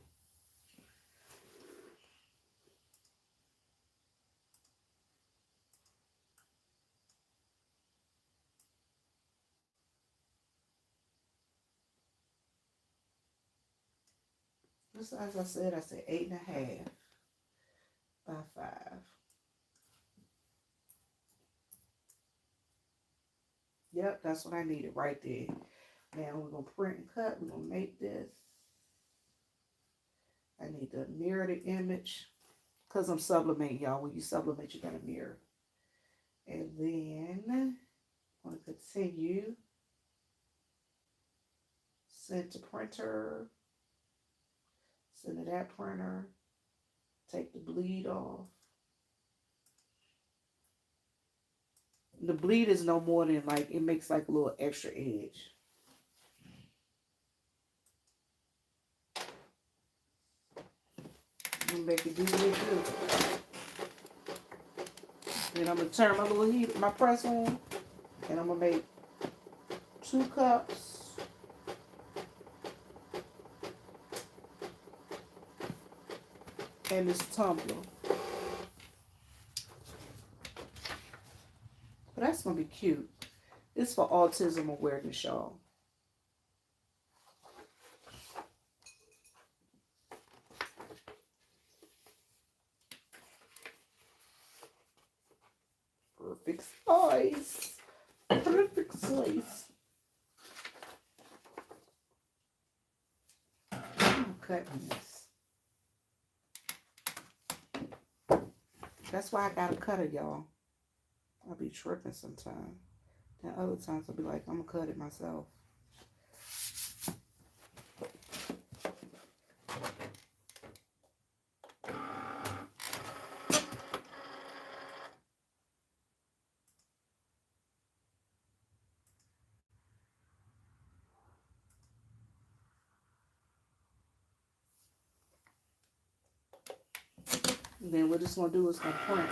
Just as I said 8.5 by 5. Yep, that's what I needed right there. Now we're going to print and cut. We're going to make this. I need to mirror the image because I'm sublimating, y'all. When you sublimate, you got to mirror. And then I'm going to continue. Send to printer. Send to that printer. Take the bleed off. The bleed is no more than like, it makes like a little extra edge. I'm gonna make it do what it do. Then I'm gonna turn my little heat, my press on, and I'm gonna make 2 cups. And this tumbler. But that's gonna be cute. It's for autism awareness, y'all. Perfect size. Perfect size. I'm cutting this. That's why I got a cutter, y'all. I'll be tripping sometimes. Then other times I'll be like, I'm going to cut it myself. And then we're just going to do is going to print.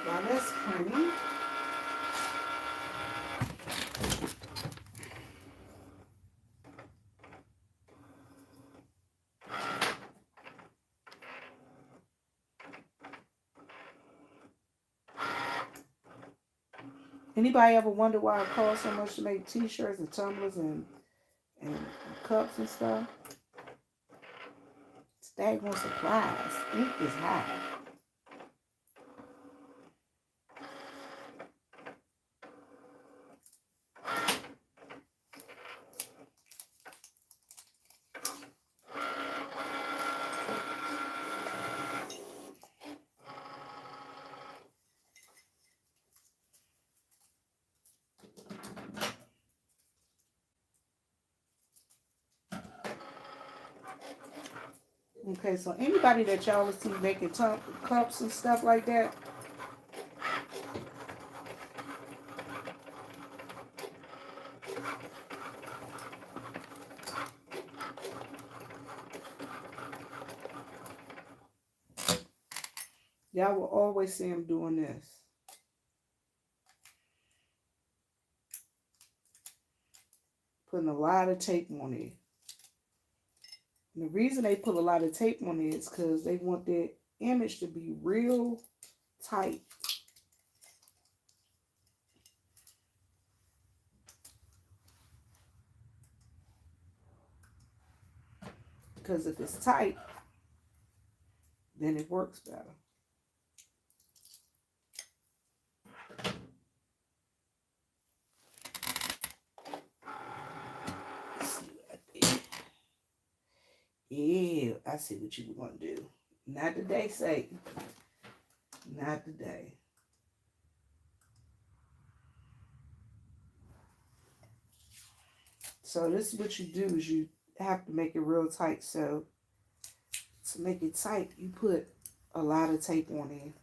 While that's printing, anybody ever wonder why it costs so much to make t-shirts and tumblers and cups and stuff? Stagnant supplies. Ink is high. Okay, so anybody that y'all see making cups and stuff like that, y'all will always see them doing this. Putting a lot of tape on it. And the reason they put a lot of tape on it is because they want their image to be real tight. Because if it's tight, then it works better. Yeah, I see what you were going to do. Not today, Satan. Not today. So this is what you do is you have to make it real tight. So to make it tight, you put a lot of tape on it.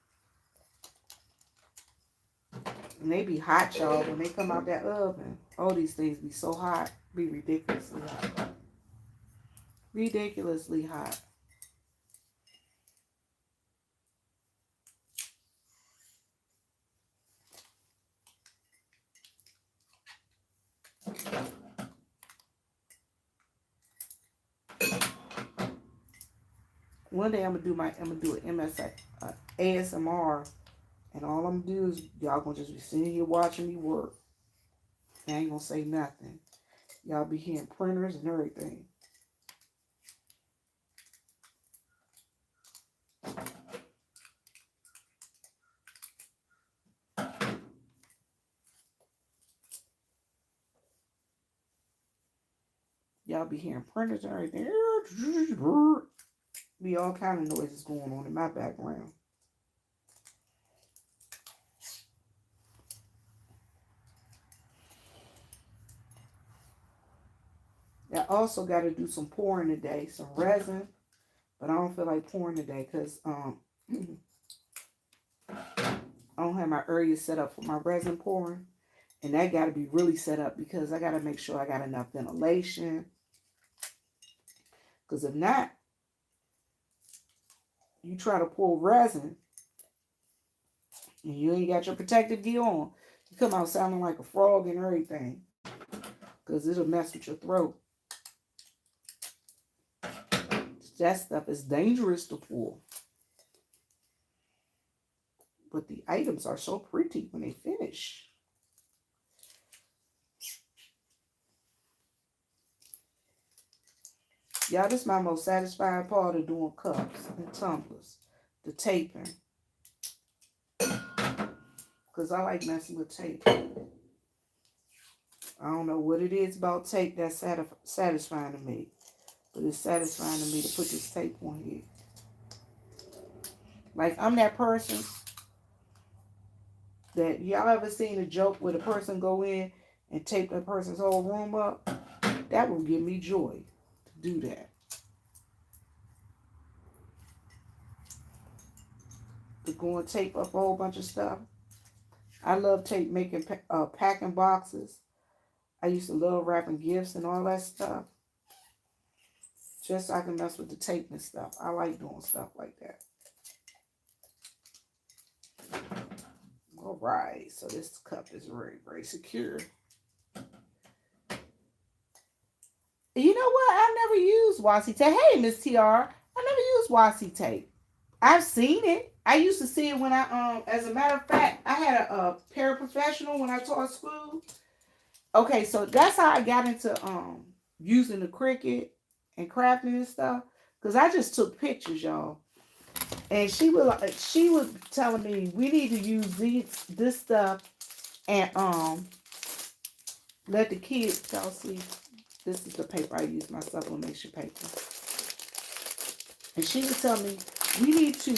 And they be hot, y'all, when they come out that oven. All these things be so hot. Be ridiculously hot. Ridiculously hot. One day I'm gonna do an ASMR, and all I'm gonna do is y'all gonna just be sitting here watching me work. I ain't gonna say nothing. Y'all be hearing printers and everything. Y'all be hearing printers and everything. Be all kind of noises going on in my background. I also got to do some pouring today, some resin, but I don't feel like pouring today because I don't have my area set up for my resin pouring, and that got to be really set up because I got to make sure I got enough ventilation. Because if not, you try to pour resin and you ain't got your protective gear on, you come out sounding like a frog and everything because it'll mess with your throat. That stuff is dangerous to pull. But the items are so pretty when they finish. Y'all, this is my most satisfying part of doing cups and tumblers. The taping. Because I like messing with tape. I don't know what it is about tape that's satisfying to me. But it's satisfying to me to put this tape on here. Like I'm that person that y'all ever seen a joke where the person go in and tape that person's whole room up? That will give me joy to do that. To go and tape up a whole bunch of stuff. I love tape making packing boxes. I used to love wrapping gifts and all that stuff. Just so I can mess with the tape and stuff. I like doing stuff like that. All right, so this cup is very, very secure. You know what? I never used washi tape. Hey, Miss TR, I never used washi tape. I've seen it. I used to see it when as a matter of fact, I had a paraprofessional when I taught school. Okay, so that's how I got into using the Cricut and crafting and stuff. Cause I just took pictures, y'all. And she was telling me we need to use this stuff and let the kids, y'all see. This is the paper I use, my sublimation paper. And she was telling me we need to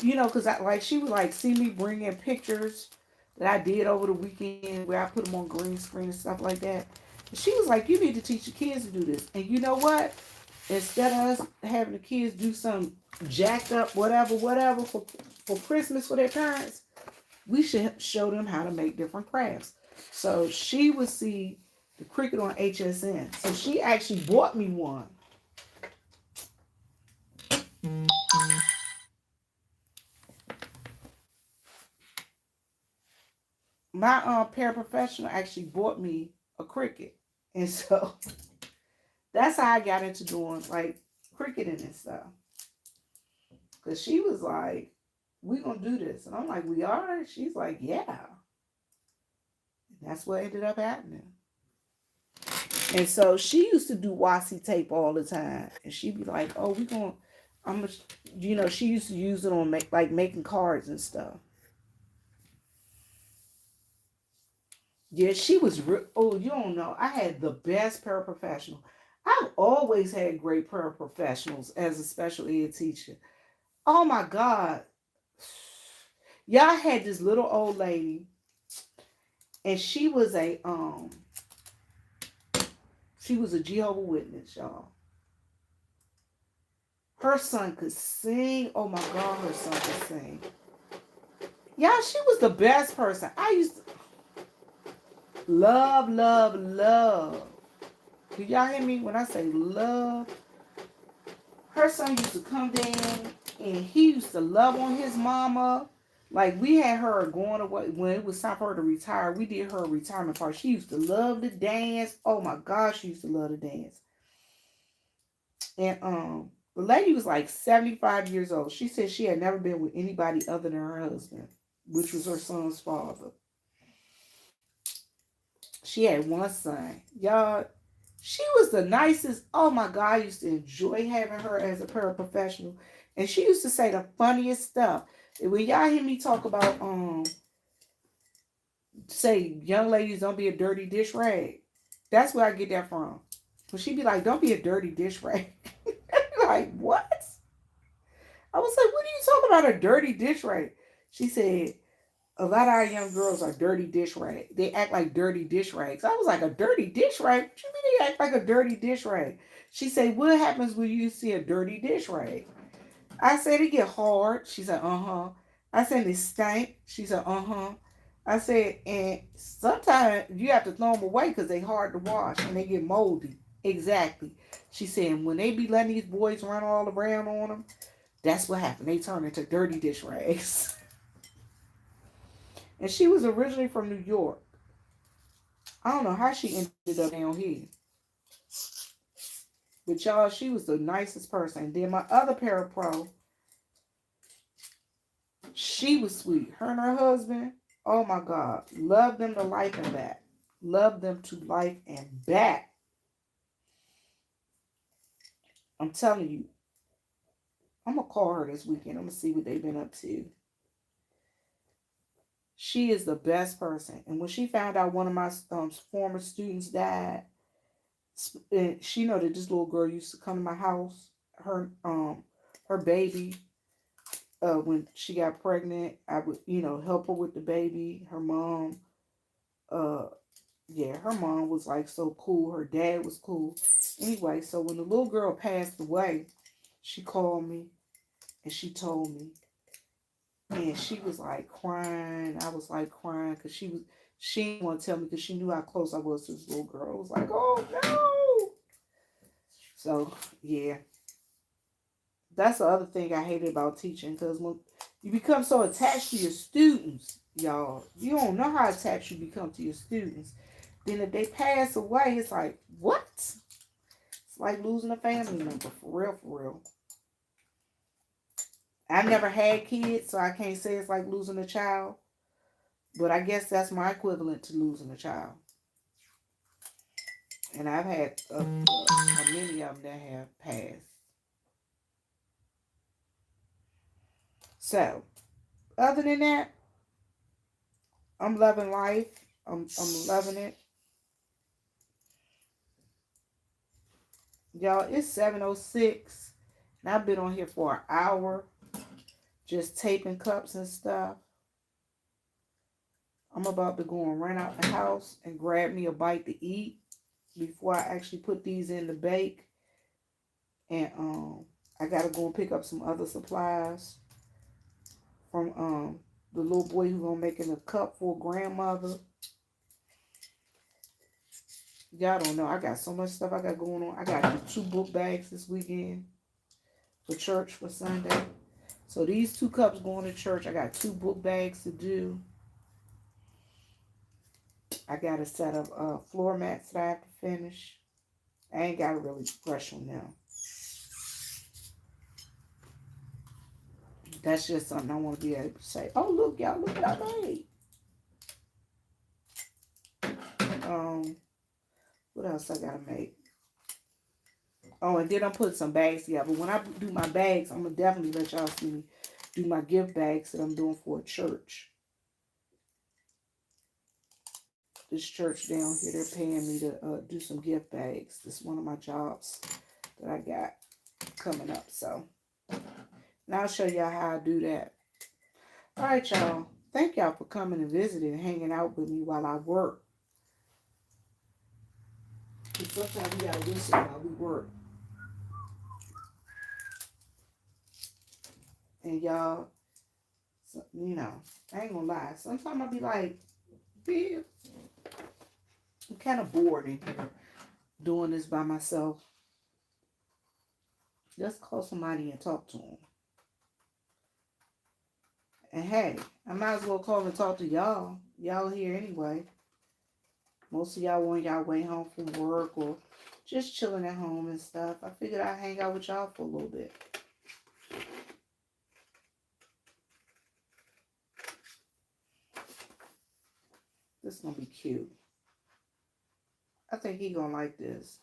because she would like see me bring in pictures that I did over the weekend where I put them on green screen and stuff like that. And she was like, you need to teach the kids to do this. And you know what? Instead of us having the kids do some jacked up whatever for Christmas for their parents, we should show them how to make different crafts. So she would see the Cricut on HSN. So she actually bought me one. My paraprofessional actually bought me a Cricut. And so that's how I got into doing like cricketing and stuff. Because she was like, we gonna do this. And I'm like, we are? She's like, yeah. And that's what ended up happening. And so she used to do washi tape all the time. And she'd be like, oh, she used to use it on making cards and stuff. Yeah, she was you don't know. I had the best paraprofessional. I've always had great paraprofessionals as a special ed teacher. Oh my God. Y'all had this little old lady, and she was a Jehovah's Witness, y'all. Her son could sing. Oh my God, her son could sing. Y'all, she was the best person. I used to love, love, love. Do y'all hear me when I say love? Her son used to come down and he used to love on his mama. Like we had her going away when it was time for her to retire. We did her retirement party. She used to love to dance. Oh my gosh, she used to love to dance. And the lady was like 75 years old. She said she had never been with anybody other than her husband, which was her son's father. She had one son. Y'all, she was the nicest. Oh my God, I used to enjoy having her as a paraprofessional. And she used to say the funniest stuff. And when y'all hear me talk about say young ladies don't be a dirty dish rag, that's where I get that from. But she'd be like, don't be a dirty dish rag. Like, what? I was like, what are you talking about, a dirty dish rag? She said, a lot of our young girls are dirty dish rags. They act like dirty dish rags. I was like, a dirty dish rag? What you mean they act like a dirty dish rag? She said, what happens when you see a dirty dish rag? I said, it get hard. She said, uh-huh. I said, it stink. She said, uh-huh. I said, and sometimes you have to throw them away because they hard to wash and they get moldy. Exactly. She said, when they be letting these boys run all around on them, that's what happened. They turn into dirty dish rags. And she was originally from New York. I don't know how she ended up down here. But y'all, she was the nicest person. And then my other parapro, she was sweet. Her and her husband, oh my God, loved them to life and back. Loved them to life and back. I'm telling you, I'm going to call her this weekend. I'm going to see what they've been up to. She is the best person. And when she found out one of my former students died, and she know that this little girl used to come to my house. Her her baby. When she got pregnant, I would, help her with the baby. Her mom, uh, yeah, her mom was like so cool. Her dad was cool. Anyway, so when the little girl passed away, she called me and she told me, and she was like crying. I was like crying because she didn't want to tell me because she knew how close I was to this little girl. I was like, oh no. So yeah, that's the other thing I hated about teaching, because when you become so attached to your students, y'all, you don't know how attached you become to your students. Then if they pass away, it's like, what? It's like losing a family member, for real, for real. I never had kids, so I can't say it's like losing a child, but I guess that's my equivalent to losing a child. And I've had many of them that have passed. So, other than that, I'm loving life. I'm loving it. Y'all, it's 7:06, and I've been on here for an hour just taping cups and stuff. I'm about to go and run out the house and grab me a bite to eat before I actually put these in the bake. And I gotta go and pick up some other supplies from the little boy who's gonna make in a cup for grandmother. Y'all don't know, I got so much stuff I got going on. I got 2 book bags this weekend for church for Sunday. So these 2 cups going to church. I got 2 book bags to do. I got a set of floor mats that I have to finish. I ain't got to really brush on them. That's just something I want to be able to say. Oh, look, y'all, look what I made. What else I got to make? Oh, and then I put some bags together. But when I do my bags, I'm going to definitely let y'all see me do my gift bags that I'm doing for a church. This church down here, they're paying me to do some gift bags. This is one of my jobs that I got coming up. So now I'll show y'all how I do that. All right, y'all. Thank y'all for coming and visiting and hanging out with me while I work. Because sometimes we gotta listen while we work. And y'all, I ain't gonna lie. Sometimes I'll be like, yeah, I'm kind of bored in here doing this by myself. Just call somebody and talk to them. And hey, I might as well call and talk to y'all. Y'all here anyway. Most of y'all on y'all way home from work or just chilling at home and stuff. I figured I'd hang out with y'all for a little bit. This is going to be cute. I think he going to like this.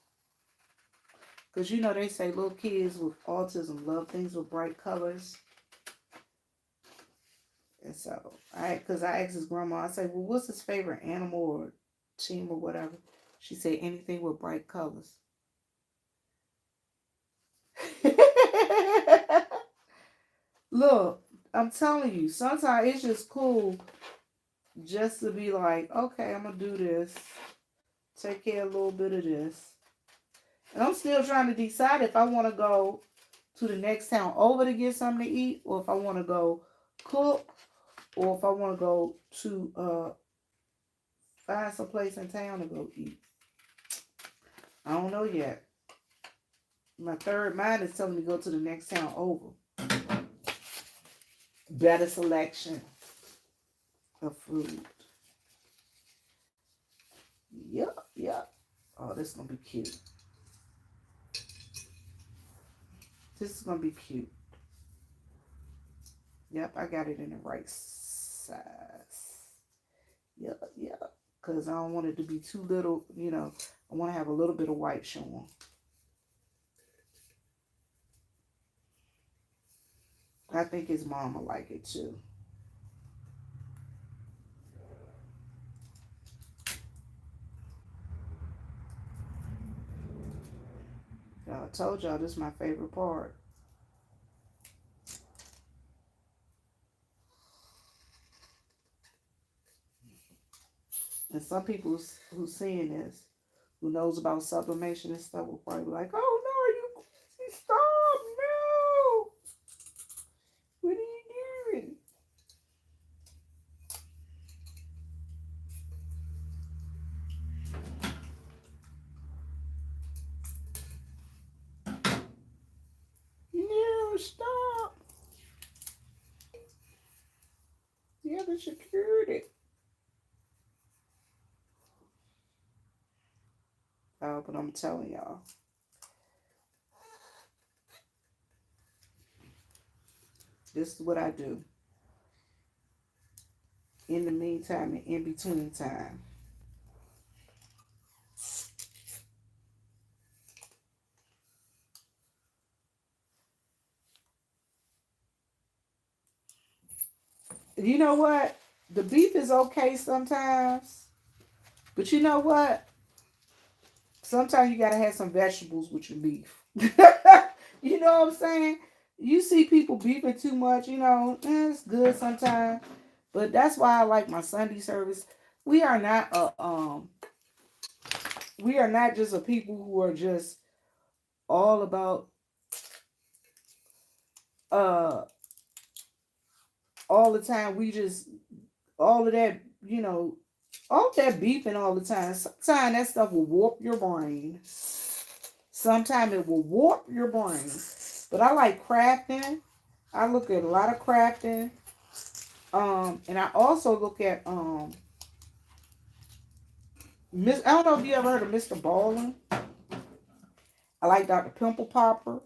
Because they say little kids with autism love things with bright colors. And so, because I asked his grandma, I said, well, what's his favorite animal or team or whatever? She said anything with bright colors. Look, I'm telling you, sometimes it's just cool just to be like, okay, I'm going to do this. Take care of a little bit of this. And I'm still trying to decide if I want to go to the next town over to get something to eat, or if I want to go cook, or if I want to go to find some place in town to go eat. I don't know yet. My third mind is telling me to go to the next town over. Better selection of food. Yep. Oh, this is going to be cute. This is going to be cute. Yep, I got it in the right size. Yep. Because I don't want it to be too little, I want to have a little bit of white showing. I think his mama like it too. I told y'all this is my favorite part. And some people who's seeing this, who knows about sublimation and stuff, will probably be like, "Oh no, you crazy! Stop! No! What are you doing?" No, stop! You haven't secured it. But I'm telling y'all, this is what I do. In the meantime and in between time. You know what? The beef is okay sometimes. But you know what? Sometimes you gotta have some vegetables with your beef. You know what I'm saying? You see people beefing too much, it's good sometimes. But that's why I like my Sunday service. We are not we are not just a people who are just all about uh all the time. We just all of that, all that beefing all the time. Sometimes that stuff will warp your brain. Sometimes it will warp your brain. But I like crafting. I look at a lot of crafting. And I also look at I don't know if you ever heard of Mr. Ballin. I like Dr. Pimple Popper.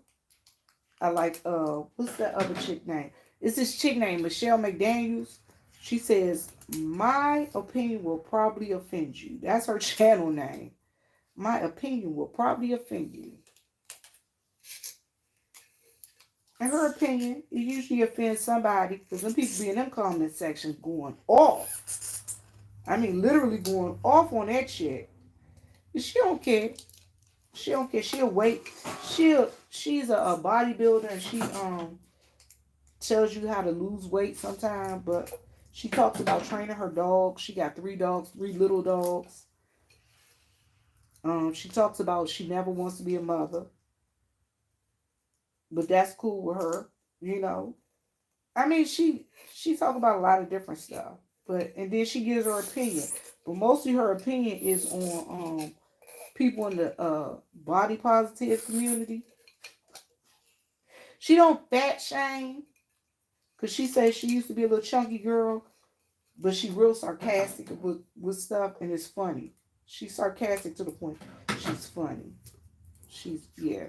I like what's that other chick name? It's this chick named Michelle McDaniels. She says, "My opinion will probably offend you." That's her channel name. My opinion will probably offend you. And her opinion, it usually offends somebody because them people be in them comment sections going off. I mean, literally going off on that chick. But she don't care. She don't care. She'll wait. She's a bodybuilder and she tells you how to lose weight sometimes, but she talks about training her dogs. She got 3 dogs, 3 little dogs. She talks about she never wants to be a mother, but that's cool with her, you know. I mean, she talks about a lot of different stuff, but and then she gives her opinion, but mostly her opinion is on people in the body positive community. She don't fat shame because she says she used to be a little chunky girl, but she real sarcastic with stuff and it's funny. She's sarcastic to the point. She's funny. Yeah.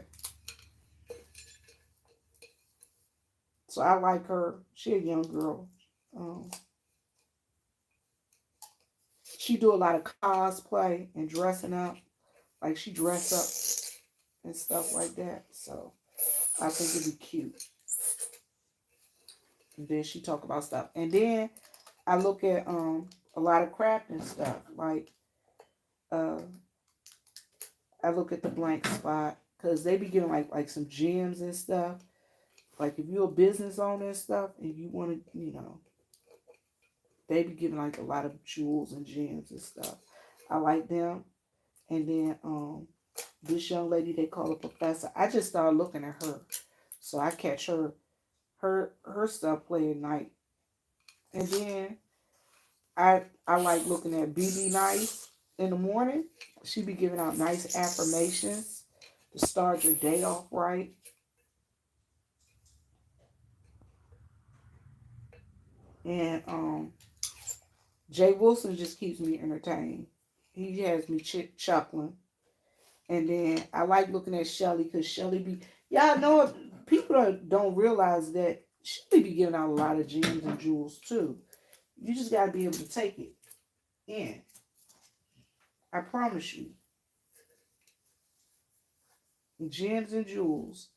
So I like her. She a young girl. Um, she do a lot of cosplay and dressing up. Like she dress up and stuff like that. So I think it'd be cute. And then she talk about stuff. And then I look at a lot of crafting stuff. Like uh I look at the blank spot because they be giving like some gems and stuff. Like if you're a business owner and stuff and you want to, they be giving like a lot of jewels and gems and stuff. I like them. And then this young lady they call a professor. I just started looking at her. So I catch her stuff play at night. And then I like looking at BB Nice in the morning. She be giving out nice affirmations to start your day off right. And Jay Wilson just keeps me entertained. He has me chuckling. And then I like looking at Shelly because Shelly be, y'all know, people don't realize that Shelly be giving out a lot of gems and jewels too. You just got to be able to take it in. I promise you. Gems and jewels.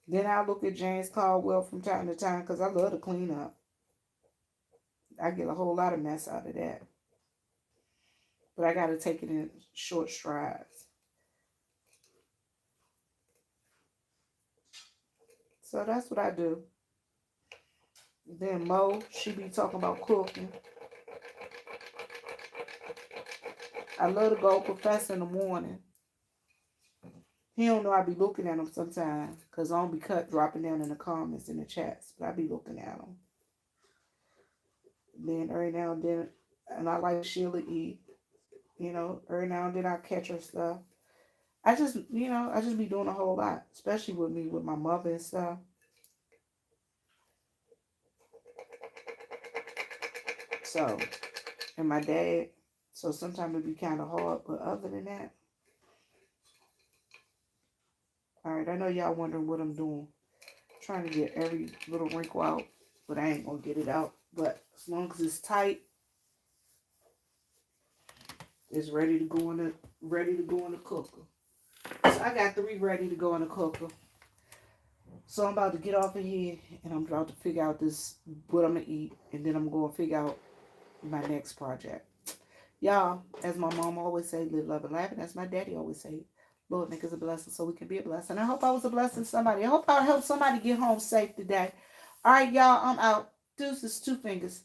Then I look at James Caldwell from time to time because I love to clean up. I get a whole lot of mess out of that. But I got to take it in short strides. So that's what I do. Then Mo, she be talking about cooking. I love to go professor in the morning. He don't know I be looking at him sometimes because I don't be dropping down in the comments in the chats, but I be looking at him. Then every now and then, and I like Sheila E. You know, every now and then I catch her stuff. I just be doing a whole lot, especially with me, with my mother and stuff. So, and my dad. So sometimes it be kind of hard, but other than that, all right, I know y'all wondering what I'm doing. Trying to get every little wrinkle out, but I ain't gonna get it out. But as long as it's tight, it's ready to go in the cooker. So I got 3 ready to go in the cooker. So I'm about to get off of here and I'm about to figure out what I'm gonna eat, and then I'm gonna figure out my next project. Y'all, as my mom always say, live, love, and laugh, and as my daddy always say, Lord, make us a blessing so we can be a blessing. I hope I was a blessing to somebody. I hope I helped somebody get home safe today. All right, y'all, I'm out. Deuces, 2 fingers.